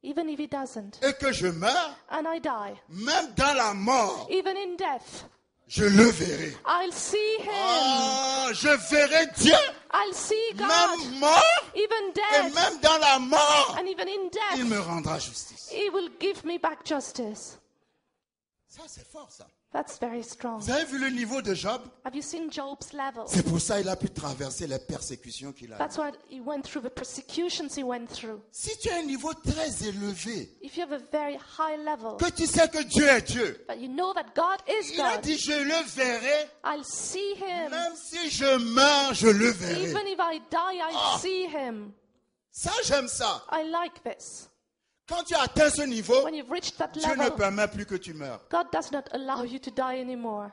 even if he doesn't, et que je meurs, and I die, même dans la mort, even in death, je le verrai. I'll see him. Je verrai Dieu, I'll see God. même mort, Even et death, même dans la mort, and even in il death, me rendra justice. he will give me back justice. Ça, c'est fort, ça. That's very strong. Vous avez vu le niveau de Job? Have you seen Job's level? C'est pour ça qu'il a pu traverser les persécutions qu'il a eues. That's why he went through the persecutions he went through. Si tu as un niveau très élevé, If you have a very high level, que tu sais que Dieu est Dieu, but you know that God is il a God, dit, je le verrai, I'll see him. même si je meurs, je le verrai. Even if I die, I'll see him. Ça, j'aime ça. I like this. Quand tu as atteint ce niveau, When you've reached that Dieu ne level, permet plus que tu meurs. God does not allow you to die anymore.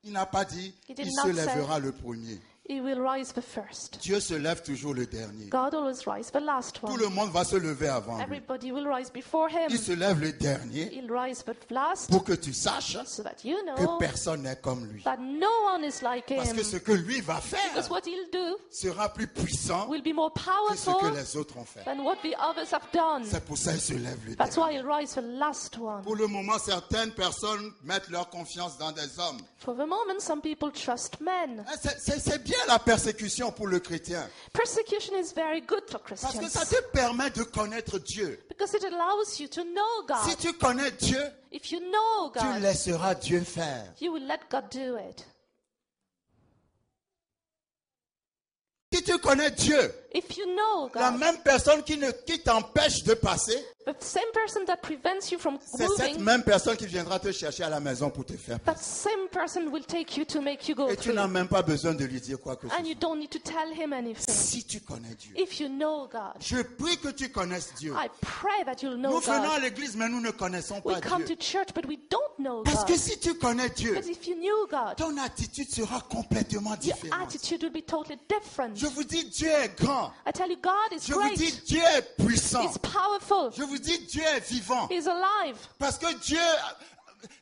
Il n'a pas dit, He did il not se say- lèvera le premier. He will rise the first. Dieu se lève toujours le dernier. God always rise the last Tout one. le monde va se lever avant lui. Everybody will rise before him. Il se lève le dernier He'll rise the last pour que tu saches so that you que know personne n'est comme lui. that no one is like Parce him. que ce que lui va faire Because what he'll do sera plus puissant will be more que ce que powerful les autres ont fait. than what the others have done. C'est pour ça qu'il se lève le That's dernier. why he'll rise the last one. Pour le moment, certaines personnes mettent leur confiance dans des hommes. For the moment, some people trust men. C'est bien la persécution pour le chrétien. Persecution is very good for Parce que Christians ça te permet de connaître Dieu. because it allows you to know Si God. tu connais Dieu, If you know tu God, laisseras Dieu faire. you will let God do it. Si tu connais Dieu, If you know la God, même personne qui t'empêche de passer, The same person that prevents you from c'est cette moving, même personne qui viendra te chercher à la maison pour te faire that plaisir. same person will take you to make you go Et tu through. n'as même pas besoin de lui dire quoi que ce And you soit. don't need to tell him anything. Si tu connais Dieu, If you know God, je prie que tu connaisses Dieu. I pray that you'll know Nous venons à God. l'église, mais nous ne connaissons We pas come to Dieu. church, but we don't know Parce que God. si tu connais Dieu, Because if you knew God, ton attitude sera complètement your différente. attitude would be totally different. Je vous dis, Dieu est grand. I tell you, God is Je vous dis, great. Dieu est puissant. He's powerful. Je vous dis, Dieu est vivant. He's alive. Parce que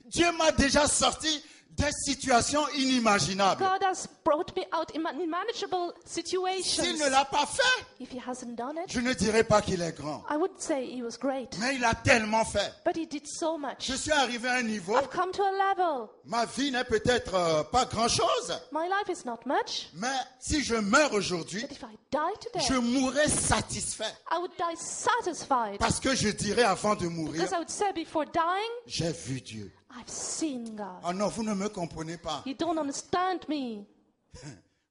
Dieu m'a déjà sorti des situations inimaginables. God has brought me out in unmanageable S'il situations. ne l'a pas fait, If he hasn't done it, je ne dirais pas qu'il est grand. I would say he was great. Mais il a tellement fait. But he did so much. Je suis arrivé à un niveau, I've come to a level. ma vie n'est peut-être pas grand-chose, My life is not much. mais si je meurs aujourd'hui, But if I die je today, mourrai satisfait. I would die satisfied. Parce que je dirais avant de mourir, Because I would say before dying, j'ai vu Dieu. I've seen God. Oh non, vous ne me comprenez pas. You don't understand me.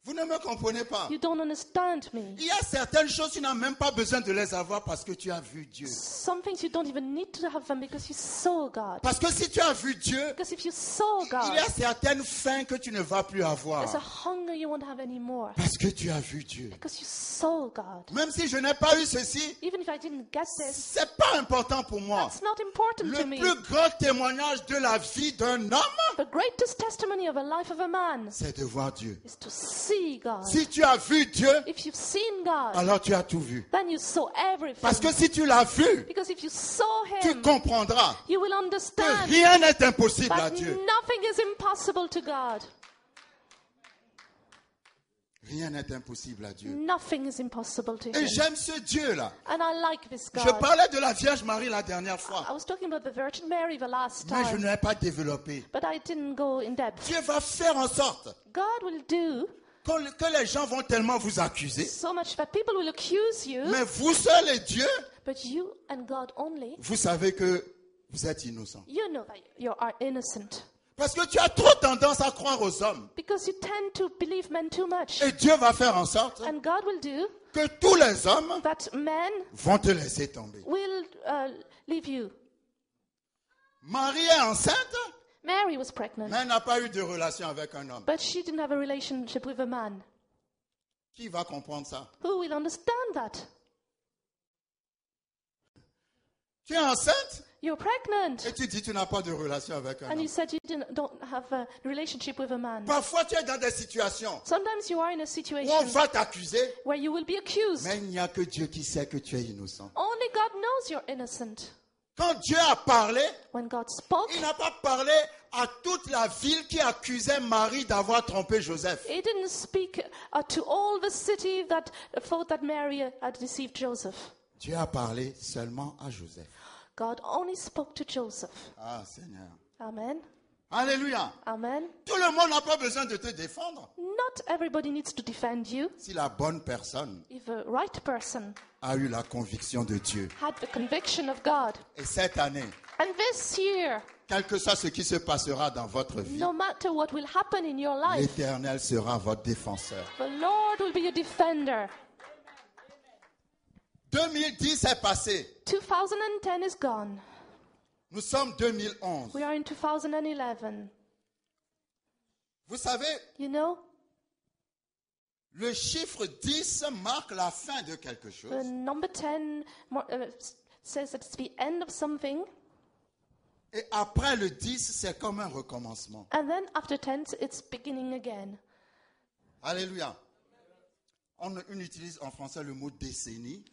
Vous ne me comprenez pas. You don't understand me. Il y a certaines choses, tu n'as même pas besoin de les avoir parce que tu as vu Dieu. Some things you don't even need to have them because you saw God. Parce que si tu as vu Dieu, Because if you saw il God, y a certaines fins que tu ne vas plus there's a avoir. hunger you won't have anymore. Parce que tu as vu Dieu. Because you saw God. Même si je n'ai pas eu ceci, Even if I didn't get this, c'est pas important pour moi. it's not important to Le me. plus grand témoignage de la vie d'un homme, The greatest testimony of a life of a man c'est de voir Dieu. is to see God. Si tu as vu Dieu, If you've seen God, alors tu as tout vu. then you saw everything. Parce que si tu l'as vu, Because if you saw tu him, comprendras you will que understand rien n'est impossible à that Dieu. nothing is impossible to God. Rien n'est impossible à Dieu. Nothing is impossible to Et him. j'aime ce Dieu-là. And I like this Je God. parlais de la Vierge Marie la dernière I fois, was talking about the Virgin Mary the last mais je time, n'ai pas développé. but I didn't go in depth. Dieu va faire en sorte God will do que les gens vont tellement vous accuser, so much that people will accuse you, mais vous seul et Dieu, but you and God only, vous savez que vous êtes innocent. you know that you are innocent. Parce que tu as trop tendance à croire aux hommes. Because you tend to believe men too much. Et Dieu va faire en sorte And God will do que tous les hommes that men vont te laisser tomber. will leave you. Marie est enceinte, Mary was pregnant, mais elle n'a pas eu de relation avec un homme. but she didn't have a relationship with a man. Qui va comprendre ça? Who will understand that? Tu es enceinte You're pregnant. et tu dis tu n'as pas de relation avec un And you homme. said you don't have a relationship with a man. Parfois tu es dans des situations Sometimes you are in a où on situation va t'accuser, where you will be accused. mais il n'y a que Dieu qui sait que tu es innocent. Only God knows you're innocent. Quand Dieu a parlé, When God spoke, il n'a pas parlé à toute la ville qui accusait Marie d'avoir trompé Joseph. He didn't speak to all the city that thought that Mary had deceived Joseph. Dieu a parlé seulement à Joseph. God only spoke to Joseph. Ah Seigneur. Amen. Alléluia. Amen. Tout le monde n'a pas besoin de te défendre. Not everybody needs to defend you. Si la bonne personne If the right person a eu la conviction de Dieu. had the conviction of God. Et cette année, And this year, quel que soit ce qui se passera dans votre vie, no matter what will happen in your life, l'Éternel sera votre défenseur. the Lord will be your defender. 2010 est passé. 2010 is gone. Nous sommes 2011. We are in 2011. Vous savez, You know, le chiffre 10 marque la fin de quelque the chose. number 10 says that it's the end of something. Et après le 10, c'est comme un recommencement. And then after 10, it's beginning again. Alléluia. On utilise en français le mot décennie.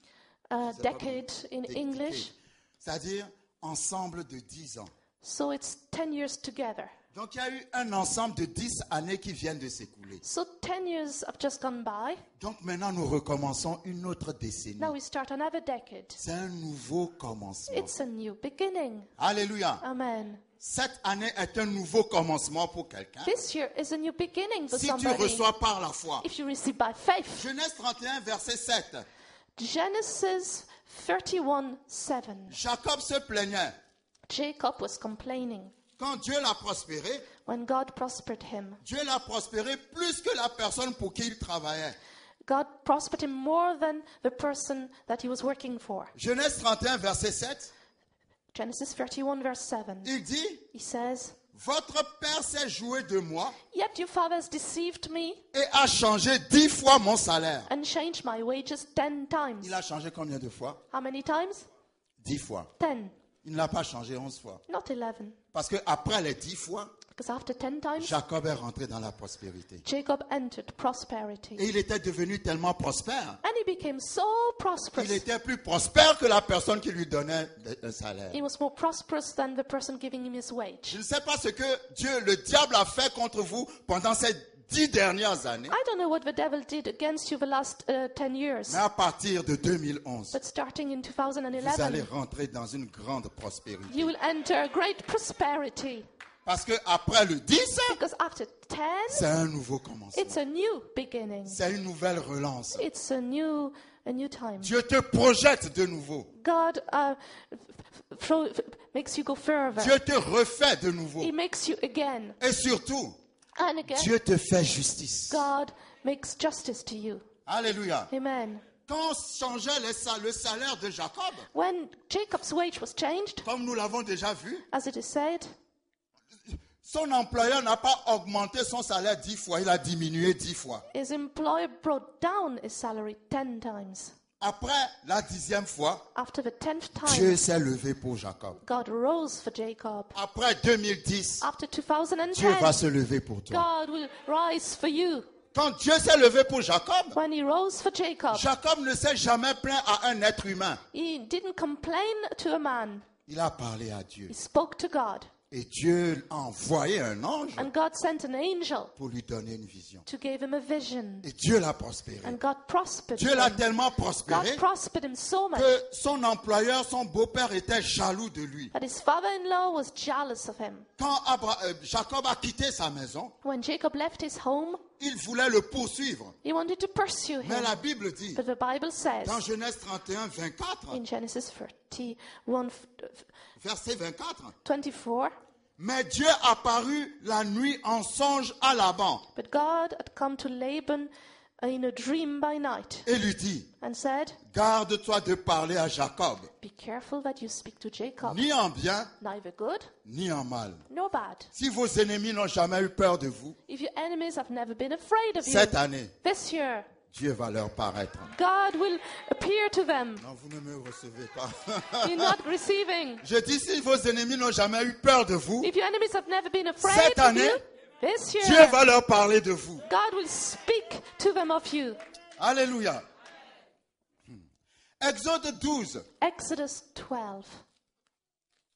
Decade in English. C'est-à-dire ensemble de 10 ans. So it's 10 years together. Donc il y a eu un ensemble de 10 années qui viennent de s'écouler. So 10 years have just gone by. Donc maintenant nous recommençons une autre décennie. Now we start another decade. C'est un nouveau commencement. It's a new beginning. Alléluia. Amen. Cette année est un nouveau commencement pour quelqu'un. This year is a new beginning for Si tu somebody. reçois par la foi. If you receive by faith. Genèse 31, verset 7. Genesis 31:7. Jacob se plaignait. Jacob was complaining. Quand Dieu l'a prospéré, When God prospered him, Dieu l'a prospéré plus que la personne pour qui il travaillait. God prospered him more than the person that he was working for. Genèse 31, verset 7, Genesis 31 verse 7. il dit, He says, votre père s'est joué de moi "Yet your father has deceived me et a changé 10 fois mon salaire. and changed my wages 10 times." Il a changé combien de fois? How many times? 10 fois. 10, Il n'a pas changé 11 fois. not 11. Parce que après les 10 fois, Because after 10 times, Jacob est rentré dans la prospérité. Jacob entered prosperity. Et il était devenu tellement prospère. And he became so prosperous. Il était plus prospère que la personne qui lui donnait le salaire. He was more prosperous than the person giving him his wage. Je ne sais pas ce que Dieu, le diable, a fait contre vous pendant ces 10 dernières années. I don't know what the devil did against you the last 10 years. Mais à partir de 2011, But starting in vous allez 2011, rentrer dans une grande prospérité. you will enter great prosperity. Parce que après le 10, Because after 10, c'est un nouveau commencement. it's a new beginning. C'est une nouvelle relance. It's a new time. Dieu te projette de nouveau. God makes you go further. Dieu te refait de nouveau. He makes you again Et surtout, and again. Dieu te fait justice. God makes justice to you. Alléluia. Amen. Quand on changeait le salaire de Jacob, When Jacob's wage was changed, comme nous l'avons déjà vu, as it is said, son employeur n'a pas augmenté son salaire 10 fois, il a diminué 10 fois. his employer brought down his salary 10 times. Après la 10e fois, After the 10th Dieu time, s'est levé pour Jacob. God rose for Jacob. Après 2010, After Dieu va 2010, se lever pour toi. God will rise for you. Quand Dieu s'est levé pour Jacob, When he rose for Jacob, Jacob ne s'est jamais plaint à un être humain. he didn't complain to a man. Il a parlé à Dieu. He spoke to God. Et Dieu a envoyé un ange And God sent an angel pour lui donner une vision. to give him a vision. Et Dieu l'a prospéré. And God prospered Dieu l'a him. tellement God prospéré prospered him so much que son employeur, son beau-père était jaloux de lui. that his father-in-law was jealous of him. Quand Jacob a quitté sa maison, When Jacob left his home, il voulait le poursuivre. he wanted to pursue Mais him. la Bible dit, But the Bible says dans Genèse 31, 24, in Genesis 31, verset 24, 24, mais Dieu apparut la nuit en songe à Laban but God had come to Laban in a dream by night et lui dit, and said, garde-toi de parler à Jacob, "Be careful that you speak to Jacob, ni en bien, neither good ni en mal. nor bad. Si vos ennemis n'ont jamais eu peur de vous, If your enemies have never been afraid of you, cette année, this year Dieu va leur paraître. God will appear to them." Non, vous ne me recevez pas. You're not receiving. Je dis, si vos ennemis n'ont jamais eu peur de vous, If your enemies have never been afraid cette of année, you, this Dieu year va leur parler de vous. God will speak to them of you. Alléluia. Exode 12. Exodus 12.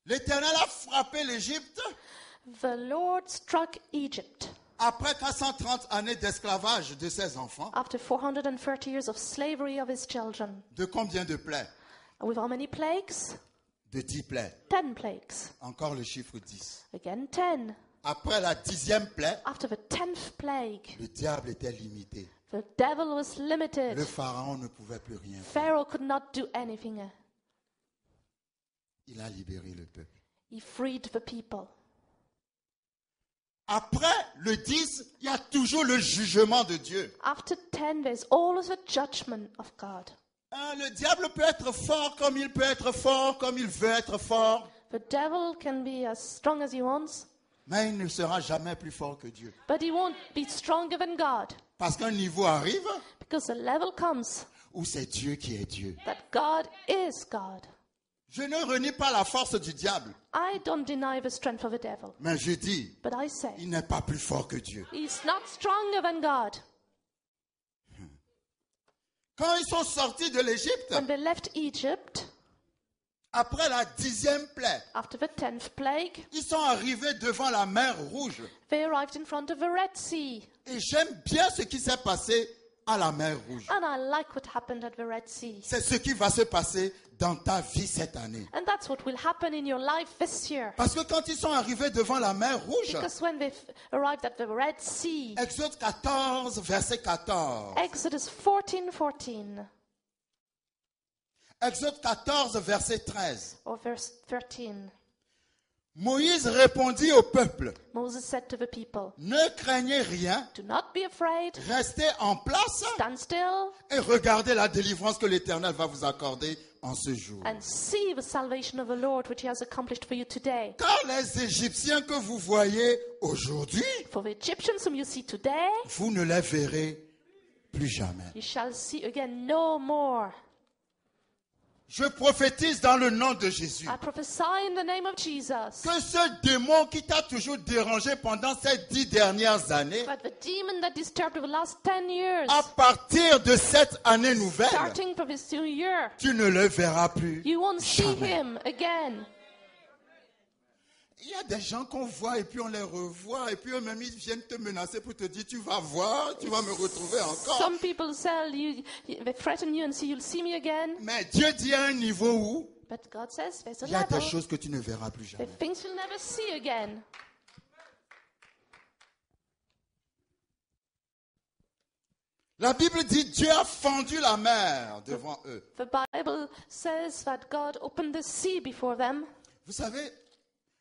L'Éternel a frappé l'Égypte The Lord struck Egypt après 430 années d'esclavage de ses enfants. after 430 years of slavery of his children. De combien de plaies? With how many plagues? De 10 plaies. 10 plagues. Encore le chiffre 10. Again 10. Après la 10e plaie, After the 10th plague, le diable était limité. the devil was limited. Le pharaon ne pouvait plus rien faire. Pharaoh could not do anything. Il a libéré le peuple. He freed the people. Après le 10, il y a toujours le jugement de Dieu. After 10, there's always a judgment of God. Le diable peut être fort comme il peut être fort, comme il veut être fort, The devil can be as strong as he wants, mais il ne sera jamais plus fort que Dieu. but he won't be stronger than God. Parce qu'un niveau arrive Because the level comes où c'est Dieu qui est Dieu. that God is God. Je ne renie pas la force du diable, I don't deny the strength of the devil, mais je dis, but I say il n'est pas plus fort que Dieu. he's not stronger than God. Quand ils sont sortis de l'Égypte, When they left Egypt, après la 10e plaie, after the 10th plague, ils sont arrivés devant la mer Rouge. they arrived in front of the Red Sea. Et j'aime bien ce qui s'est passé à la mer Rouge. And I like what happened at the Red Sea. C'est ce qui va se passer dans ta vie cette année. And that's what will happen in your life this year. Parce que quand ils sont arrivés devant la mer Rouge, Because when they arrived at the Red Sea, Exode 14, verset 14. Exodus 14:14 Exode 14, verset 13. or verse 13. Moïse répondit au peuple, Moses said to the people, ne craignez rien, do not be afraid, restez en place stand still, et regardez la délivrance que l'Éternel va vous accorder en ce jour. and see the salvation of the Lord which he has accomplished for you today. Car les Égyptiens que vous voyez aujourd'hui, For the Egyptians whom you see today, vous ne les verrez plus jamais. you shall see again no more. Je prophétise dans le nom de Jésus I prophesy in the name of Jesus que ce démon qui t'a toujours dérangé pendant ces 10 dernières années, that the demon that disturbed you the last 10 years, à partir de cette année nouvelle, starting from this new year, tu ne le verras plus. you won't see Jamais. him again. Il y a des gens qu'on voit et puis on les revoit et puis eux-mêmes ils viennent te menacer pour te dire tu vas voir, tu vas me retrouver encore. Some people they threaten you and say you'll see me again. Mais Dieu dit à un niveau où But God says there's a il y a des level, choses que tu ne verras plus the jamais. things you'll never see again. La Bible dit Dieu a fendu la mer devant eux. The Bible says that God opened the sea before them. Vous savez,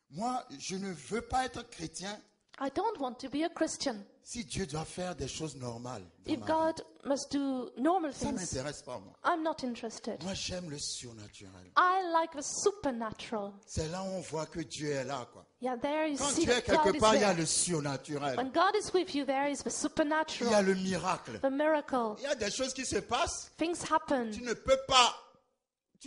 moi je ne veux pas être chrétien I don't want to be a Christian. si Dieu doit faire des choses normales dans If ma vie. God must do normal Ça ne things, m'intéresse pas moi. I'm not interested. Moi j'aime le surnaturel. I like the supernatural. C'est là où on voit que Dieu est là, quoi. Yeah, there you Quand see Dieu est that God quelque is part, il y a there. le surnaturel. When God is with you, there is the Il y a supernatural, le miracle. the miracle. Il y a des choses qui se passent. Things happen. Tu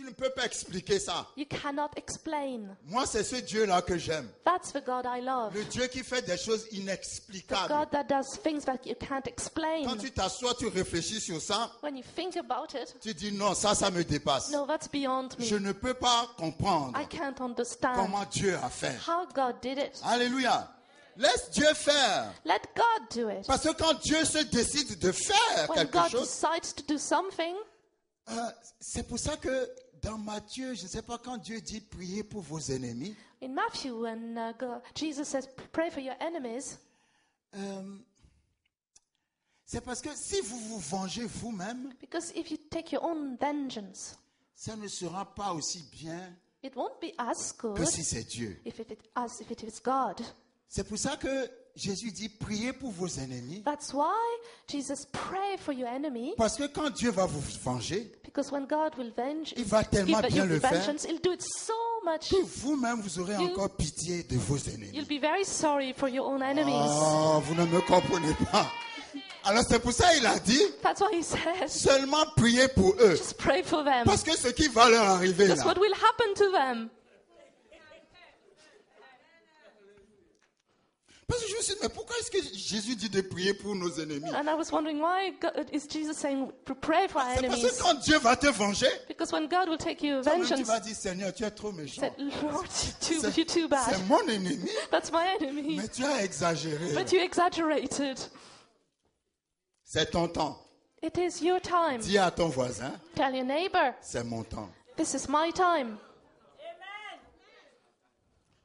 ne peux pas expliquer ça. You cannot explain. Moi, c'est ce Dieu-là que j'aime. That's the God I love. Le Dieu qui fait des choses The inexplicables. God that does things that you can't Quand explain. tu t'assois, tu réfléchis sur ça, When you think about it, tu dis non, ça me dépasse. no, that's beyond Je me. ne peux pas comprendre I can't understand comment Dieu a fait. how God did it. Alléluia. Laisse Dieu faire. Let God do it. Parce que quand Dieu se décide de faire When quelque God chose, decides to do something, c'est pour ça que dans Matthieu, je ne sais pas quand Dieu dit priez pour vos ennemis, in Matthew, when Jesus says, pray for your enemies, c'est parce que si vous vous vengez vous-même, because if you take your own vengeance, ça ne sera pas aussi bien it won't be as good que si c'est Dieu. if it is God. C'est pour ça que Jésus dit priez pour vos ennemis. That's why Jesus pray for your enemy, Parce que quand Dieu va vous venger, because when God will il va tellement give bien you le faire vengeance, He'll do it so much. que vous-même, vous aurez encore pitié de vos ennemis. You'll be very sorry for your own enemies. Oh, vous ne me comprenez pas. Alors c'est pour ça qu'il a dit That's why He says, seulement priez pour eux. just pray for them. Parce que ce qui va leur arriver That's là, what will happen to them. parce que je me suis dit, mais pourquoi est-ce que Jésus dit de prier pour nos ennemis? And I was wondering, why is Jesus saying to pray for our C'est parce enemies? que quand Dieu va te venger, Because when God will take you toi-même, tu vengeance, vas dire, Seigneur, tu es trop méchant. said, Lord, you're C'est too bad. c'est mon ennemi, That's my enemy. mais tu as exagéré. But you exaggerated. C'est ton temps. It is your time. Dis à ton voisin, Tell your neighbor, c'est mon temps. this is my time.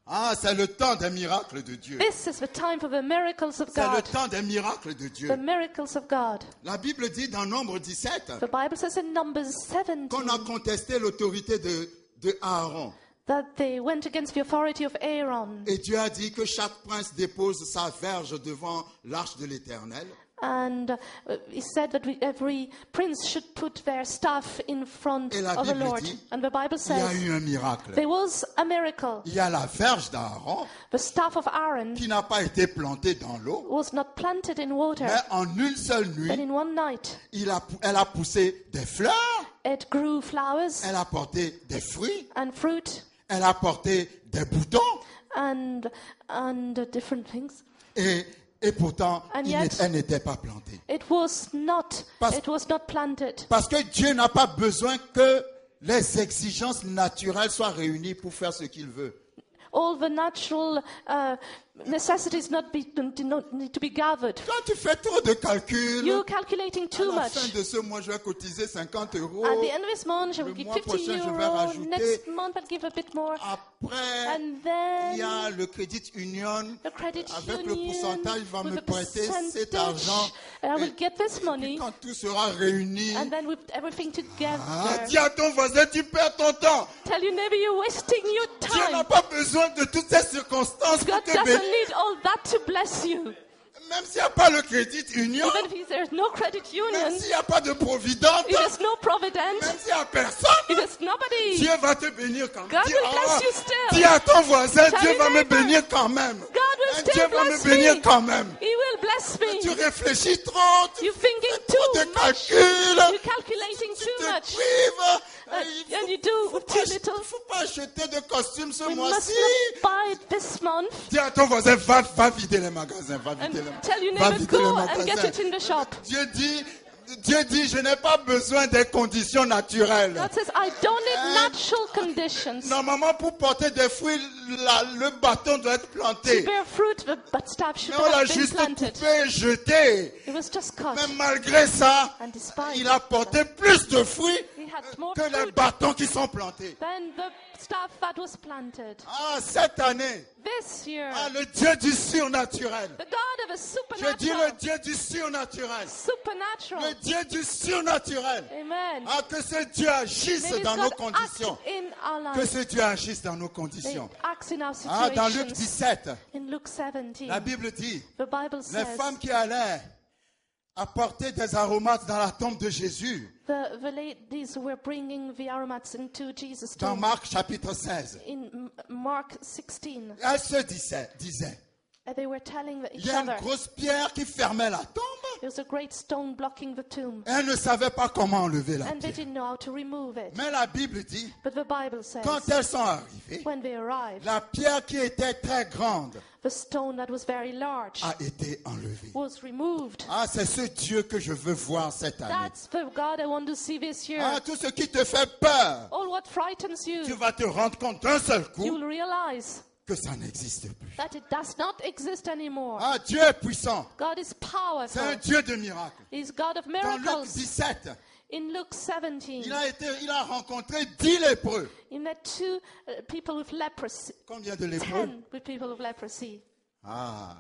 Ah, c'est le temps des miracles de Dieu. This is the time for the miracles of C'est le God. temps des miracles de Dieu. The miracles of God. La Bible dit dans Nombre 17 The Bible says in Numbers 17 qu'on a contesté l'autorité de Aaron. that they went against the authority of Aaron. Et Dieu a dit que chaque prince dépose sa verge devant l'arche de l'Éternel. And he said that every prince should put their staff in front Et la of the Bible Lord. dit, And the Bible Il y a says eu un miracle. there was a miracle. Il y a la verge d'Aaron The staff of Aaron qui n'a pas été plantée dans l'eau, was not planted in water, mais en une seule but nuit, in one night elle a poussé des fleurs, it grew flowers elle a porté des fruits, and fruit elle a porté des boutons, and different things. et pourtant, And yet- elle n'était pas plantée. It was not Parce- planted. Parce que Dieu n'a pas besoin que les exigences naturelles soient réunies pour faire ce qu'il veut. All the natural necessities do not need to be gathered. Toi, tu fais trop de calculs. You're calculating too À la fin much. de ce mois, je vais cotiser 50 euros. At the end of this month, I will Le give mois 50 prochain, je vais euro. rajouter. Next month, I'll give a bit more. Après, And il y then a le Credit Union. the credit Avec le union pourcentage, il va with me a prêter cet percentage, argent. and I will Et get this money. quand tout sera réuni, And then with everything together, dis à ton voisin, tu perds ton temps. tell your neighbor you're wasting your Dieu n'a time. pas besoin de toutes ces circonstances pour God te doesn't bénir. need all that to bless you. Même s'il n'y a pas le Credit Union, Even if there's no credit même union, s'il n'y a pas de providence, if there's no providence, même s'il n'y a personne, if there's nobody, Dieu va te bénir quand même. God will bless you Dis still. à ton voisin, Tell Dieu your va me neighbor, bénir quand même. God will Hein, still Dieu va me bless bénir me. quand même. He will bless Tu me. réfléchis trop, tu You're thinking fais trop de too much. calculs, You're calculating tu too te much. prives. And you do with too little. Il ne faut pas acheter de costumes ce We must mois-ci. not buy it this month. Dis à ton voisin, va vider les magasins, va And vider les tell your va neighbor, vider les go and get magasins. it in the shop. Dieu dit, je n'ai pas besoin des conditions naturelles. God says, I don't need natural conditions. Normalement, pour porter des fruits, le bâton doit être To planté. bear fruit, the staff should Mais on l'a have been juste planted. coupé, jeté. It was just cut. Mais malgré ça, And despite il a porté plus de fruits he had more que les fruit bâtons qui sont plantés. than the staff that was planted. Ah, cette année, This year, le Dieu du surnaturel. the God of a Je dis le supernatural, Dieu du surnaturel. supernatural. Le Dieu du surnaturel. Amen. Ah, que ce Dieu agisse May this dans nos God conditions. act in our Que lives. ce Dieu agisse dans nos May conditions. it acts in our Ah, dans Luc situations. 17, In Luke 17, la Bible dit, the Bible les says femmes qui allaient apporter des aromates dans la tombe de Jésus, the ladies were bringing the aromats into Jesus' dans tomb. Marc chapitre 16, In Mark 16, elles se disaient, they were telling il each y a une other, grosse pierre qui fermait la tombe. there was a great stone blocking the tomb, Elles ne savaient pas comment enlever la and they pierre. didn't know how to remove it. Mais la Bible dit, But the Bible says, quand elles sont arrivées, when they arrived, la pierre qui était très grande the stone that was very large a été enlevée. was removed. Ah, c'est ce Dieu que je veux voir cette année. That's the God I want to see this year. Ah, tout ce qui te fait peur, All what frightens tu you, vas te rendre compte d'un seul you coup will realize que ça n'existe plus. that it does not exist anymore. Ah, Dieu est puissant. God is C'est un powerful. Dieu de miracles. He's God of Dans Luc miracles. 17, In Luke 17, il a rencontré 10 lépreux. he met two people with leprosy, Combien de lépreux? 10 with people with leprosy. Ah.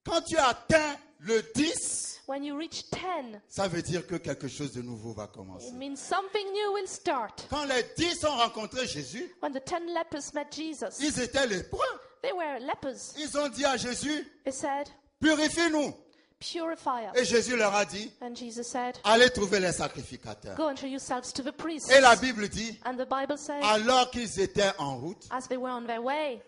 Quand tu atteins le 10, When you reach 10, ça veut dire que quelque chose de nouveau va it commencer. means something new will start. Quand les 10 ont rencontré Jésus, When the 10 lepers met Jesus, ils étaient lépreux. they were lepers. Ils ont dit à Jésus, They said, purifie-nous. purify Et us. Jésus leur a dit, And Jesus said, allez trouver les sacrificateurs. go and show yourselves to the priests. Et la Bible dit, And the Bible says, alors qu'ils étaient en route, as they were on their way,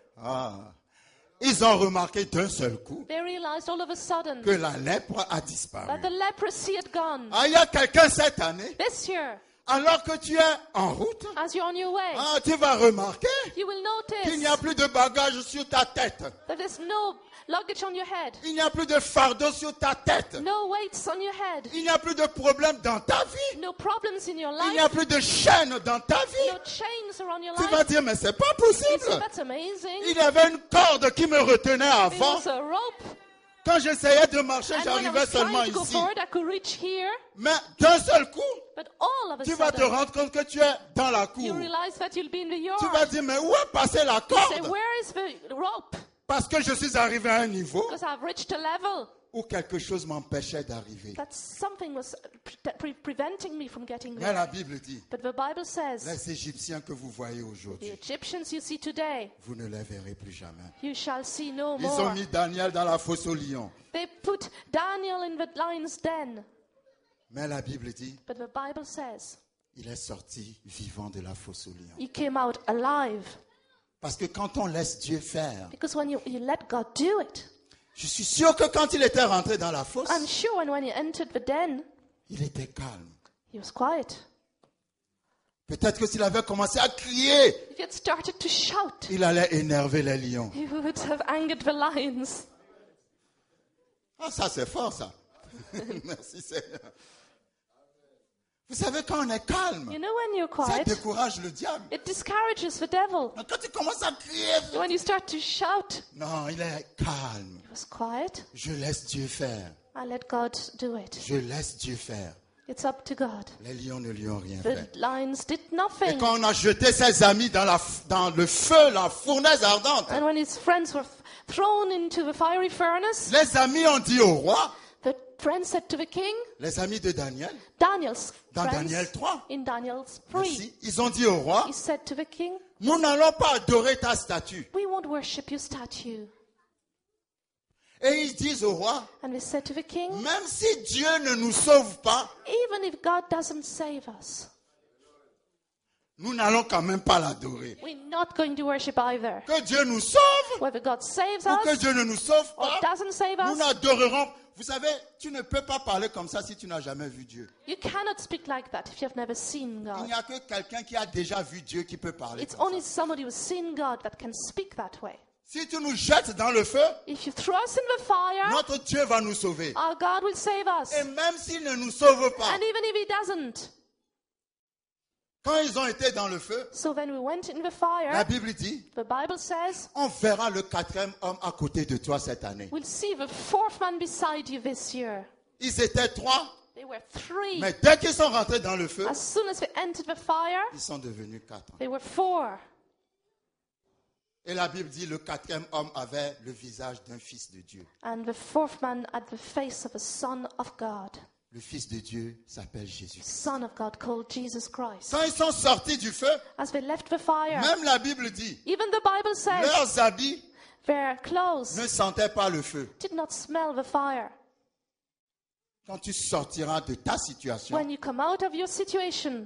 ils ont remarqué d'un seul coup they realized all of a sudden que la lèpre a disparu. that the leprosy had gone. Ah, il y a quelqu'un cette année, This year, alors que tu es en route, as you're on your way, tu vas remarquer you will qu'il n'y a notice plus de bagages sur ta tête. that there's no luggage on your head, Il n'y a plus de fardeau sur ta tête. no weights on your head, Il n'y a plus de problème dans ta vie. no problems in your Il n'y a life, plus de chaînes dans ta vie. no chains around your Tu vas life. dire, mais c'est pas You say, possible. that's amazing. Il y avait une corde qui me retenait There avant. was a rope, Quand j'essayais de marcher, and when I j'arrivais was seulement trying to go ici. forward, I could reach here, Mais d'un seul coup, but all of a tu vas te sudden, rendre compte que tu es dans la cour. you realize that you'll be in the Tu vas yard. dire, mais où est passée la You say, corde? where is the rope? Parce que je suis arrivé à un niveau Because I've reached a level où quelque chose m'empêchait d'arriver. that something was preventing me from getting Mais there. la Bible dit, But the Bible says, les Égyptiens que vous voyez the aujourd'hui, Egyptians you see today, vous ne les verrez plus jamais. you shall see no Ils ont more. mis Daniel dans la fosse aux lions. They put Daniel in the lion's den. Mais la Bible dit, But the Bible says, il est sorti vivant de la fosse aux lions. he came out alive. Parce que quand on laisse Dieu faire, Because when you let God do it, je suis sûr que quand il était rentré dans la fosse, I'm sure when he entered the den, il était calme. he was quiet. Peut-être que s'il avait commencé à crier, If he had started to shout, il allait énerver les lions. he would have angered the lions. Ah, ça c'est fort ça. Merci Seigneur. Vous savez, quand on est calme, You know when you're ça quiet, décourage le diable. it discourages the devil. Donc, quand tu commences à crier, When you start to shout, non, il est calme. it was quiet. Je laisse Dieu faire. I let God do it. Je laisse Dieu faire. It's up to God. Les lions ne lui ont rien The fait. lions did Et nothing. quand on a jeté ses amis dans le feu, la fournaise ardente, And when his friends were thrown into the fiery furnace, les amis ont dit au roi, the friends said to the king, les amis de Daniel, Daniel's dans friends, Daniel 3, in Daniel's 3, merci, ils ont dit au roi, he said to the king, nous n'allons pas adorer ta statue. we won't worship your statue. Et ils disent au roi, And they said to the king, même si Dieu ne nous sauve pas, even if God doesn't save us, nous n'allons quand même pas l'adorer. we're not going to worship either. Que Dieu nous sauve Whether God saves ou que us Dieu ne nous sauve or pas, doesn't save nous us, n'adorerons. Vous savez, tu ne peux pas parler comme ça si tu n'as jamais vu Dieu. you cannot speak like that if you have never seen Il God. n'y a que quelqu'un qui a déjà vu Dieu qui peut parler It's comme only ça. somebody who's seen God that can speak that way. Si tu nous jettes dans le feu, If you throw us in the fire, notre Dieu va nous sauver. our God will save us. Et même s'il ne nous sauve pas, And even if he doesn't. quand ils ont été dans le feu, So then we went in the la fire. Bible dit, The Bible says, on verra le quatrième homme à côté de toi cette année. we'll see the fourth man beside you this year. Ils étaient 3, They were 3. mais dès qu'ils sont rentrés dans le feu, As soon as they entered the fire, ils sont devenus 4. they were 4. Et la Bible dit, le quatrième homme avait le visage d'un fils de Dieu. And the fourth man had the face of a son of God. Le fils de Dieu s'appelle Jésus. Son of God called Jesus Christ. Quand ils sont sortis du feu, As they left the fire, même la Bible dit, even the Bible says leurs habits their clothes ne sentaient pas le feu. did not smell the fire. Quand tu sortiras de ta situation, When you come out of your situation,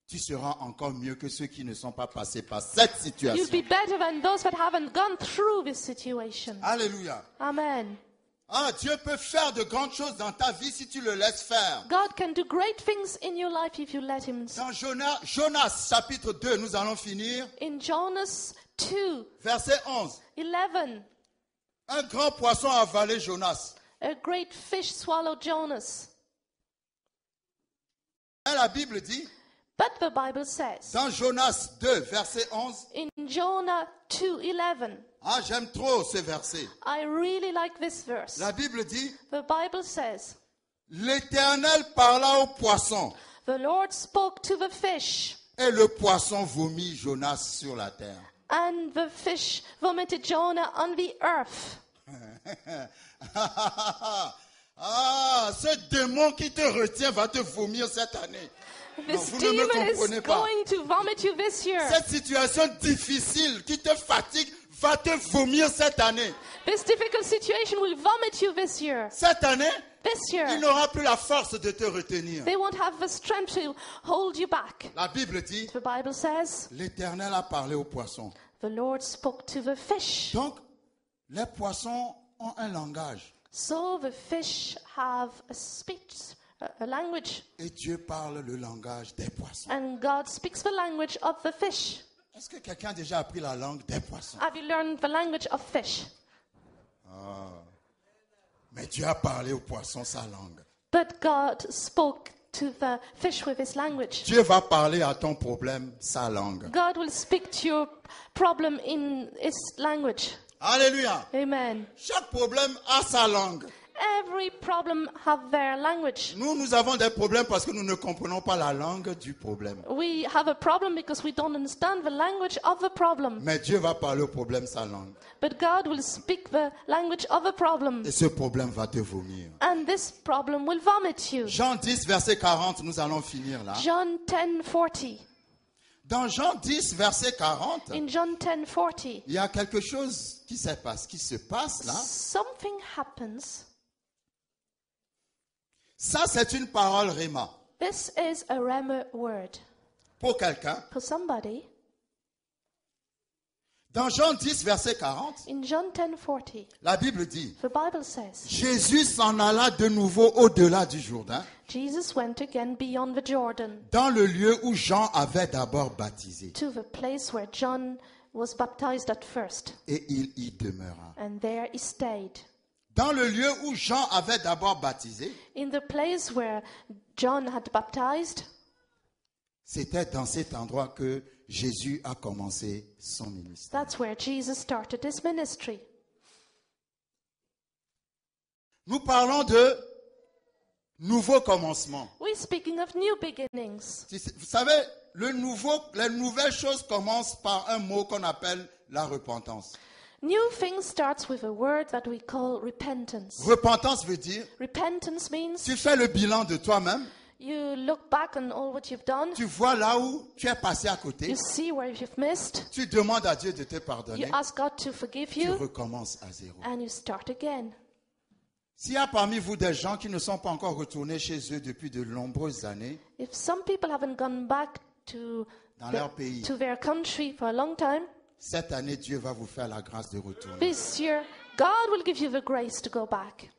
tu seras encore mieux que ceux qui ne sont pas passés par cette you'll situation. be better than those that haven't gone through this situation. Alléluia. Amen. Ah, Dieu peut faire de grandes choses dans ta vie si tu le laisses faire. God can do great things in your life if you let him. Dans Jonas chapitre 2, nous allons finir, In Jonas 2, verset 11. 11, Un grand poisson a avalé Jonas. a great fish swallowed Jonas. Et la Bible dit, But the Bible says, dans Jonas 2, verset 11, in Jonah 2:11, ah, j'aime trop ce verset. I really like this verse. La Bible dit, The Bible says, l'Éternel parla au poisson the Lord spoke to the fish, et le poisson vomit Jonas sur la terre. and the fish vomited Jonah on the earth. Ah, ce démon qui te retient va te vomir cette année. This vous ne me demon is comprenez pas. going to vomit you this year. Cette situation difficile qui te fatigue va te vomir cette année. This difficult situation will vomit you this year. Cette année, This il year, n'aura plus la force de te retenir. they won't have the strength to hold you back. La Bible dit, The Bible says, l'Éternel a parlé au poisson. the Lord spoke to the fish. Donc, les poissons ont un langage. So the fish have a speech, a language, Et Dieu parle le langage des poissons. and God speaks the language of the fish. Est-ce que quelqu'un a déjà appris la langue des poissons? Have you learned the language of fish? Mais Dieu a parlé au poisson sa langue. But God spoke to the fish with his language. Dieu va parler à ton problème sa langue. God will speak to your problem in his language. Alléluia. Amen. Chaque problème a sa langue. Every problem have their language. Nous avons des problèmes parce que nous ne comprenons pas la langue du problème. We have a problem because we don't understand the language of the problem. Mais Dieu va parler au problème sa langue. But God will speak the language of the problem. Et ce problème va te vomir. And this problem will vomit you. Jean 10, verset 40, nous allons finir là. John 10:40. Dans Jean 10, verset 40, In John 10:40, il y a quelque chose qui se passe là. something happens. Ça, c'est une parole réma. This is a rhema word Pour quelqu'un, for somebody. dans Jean 10, verset 40, In John 10:40, la Bible dit, the Bible says, Jésus s'en alla de nouveau au-delà du Jourdain, Jesus went again beyond the Jordan dans le lieu où Jean avait d'abord baptisé. to the place where John was baptized at first, Et il y demeura. and there he stayed. dans le lieu où Jean avait d'abord baptisé, In the place where John had baptized, c'était dans cet endroit que Jésus a commencé son ministère. that's where Jesus started his ministry. Nous parlons de nouveau commencement. We're speaking of new beginnings. Vous savez, les nouvelles choses commencent par un mot qu'on appelle la repentance. New thing starts with a word that we call repentance. Repentance veut dire, Repentance means tu fais le bilan de toi-même, you look back on all what you've done, tu vois là où tu es passé à côté, you see where you've missed, tu demandes à Dieu de te you pardonner, ask God to forgive tu you, recommences à zéro. and you start again. S'il y a parmi vous des gens qui ne sont pas encore retournés chez eux depuis de nombreuses années, If some people haven't gone back to dans leur pays, to their country for a long time, cette année, Dieu va vous faire la grâce de retourner. this year God will give you the grace to go back.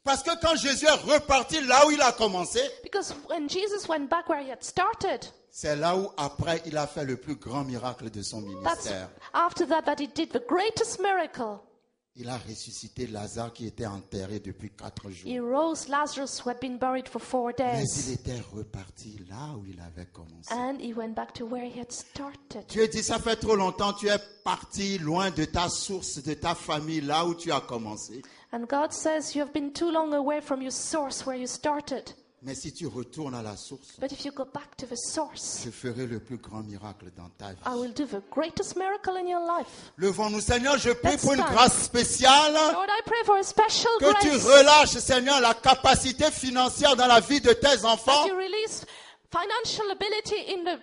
Parce que quand Jésus est reparti là où il a commencé, Because when Jesus went back where he had started, c'est là où après il a fait le plus grand miracle de son that's ministère. after that he did the greatest miracle. Il a ressuscité Lazare qui était enterré depuis 4 jours. He rose Lazarus who had been buried for 4 Mais days. il était reparti là où il avait commencé. And he went back to where he had started. Dieu dit, ça fait trop longtemps, tu es parti loin de ta source, de ta famille, là où tu as commencé. And God says you have been too long away from your source where you started. Mais si tu retournes à la source, But if you go back to the source, je ferai le plus grand miracle dans ta vie. I will do the greatest miracle in your life. Levons-nous, Seigneur, je prie Let's pour une stand. grâce spéciale. Lord, I pray for a special Que tu grace relâches, Seigneur, la capacité financière dans la vie de tes enfants that you release financial ability in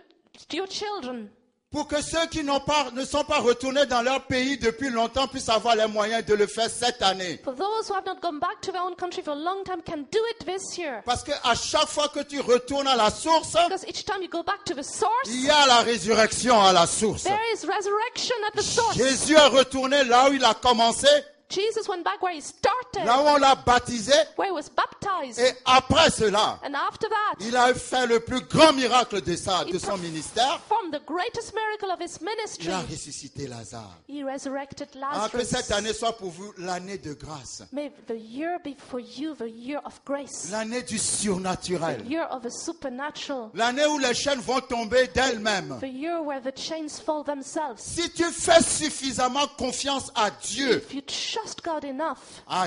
your children, pour que ceux qui ne sont pas retournés dans leur pays depuis longtemps puissent avoir les moyens de le faire cette année. for those who have not gone back to their own country for a long time can do it this year. Parce que à chaque fois que tu retournes à la source, Because each time you go back to the source, il y a la résurrection à la source. there is resurrection at the source. Jésus est retourné là où il a commencé, Jesus went back where he started, là où on l'a baptisé, where he was baptized. et après cela, And after that, il a fait le plus grand miracle de son ministère. from the greatest miracle of his Il ministry, a ressuscité Lazare. he resurrected Que cette Lazarus. année soit pour vous l'année de grâce, May the year be for you the year of grace, l'année du the surnaturel, year of the supernatural, l'année où les chaînes vont tomber d'elles-mêmes. the year where the chains fall themselves. Si tu fais suffisamment confiance à Dieu, If you trust God enough,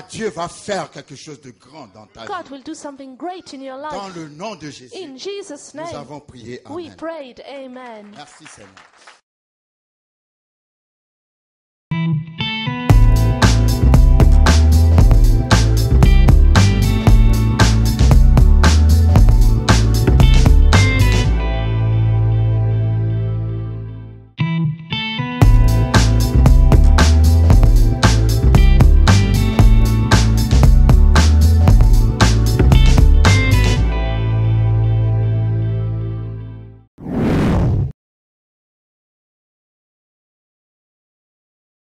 Dieu va faire quelque chose de grand dans ta God vie. will do something great in your Dans life. le nom de Jésus, In Jesus' nous name, avons prié. we Amen. prayed. Amen. Merci Seigneur.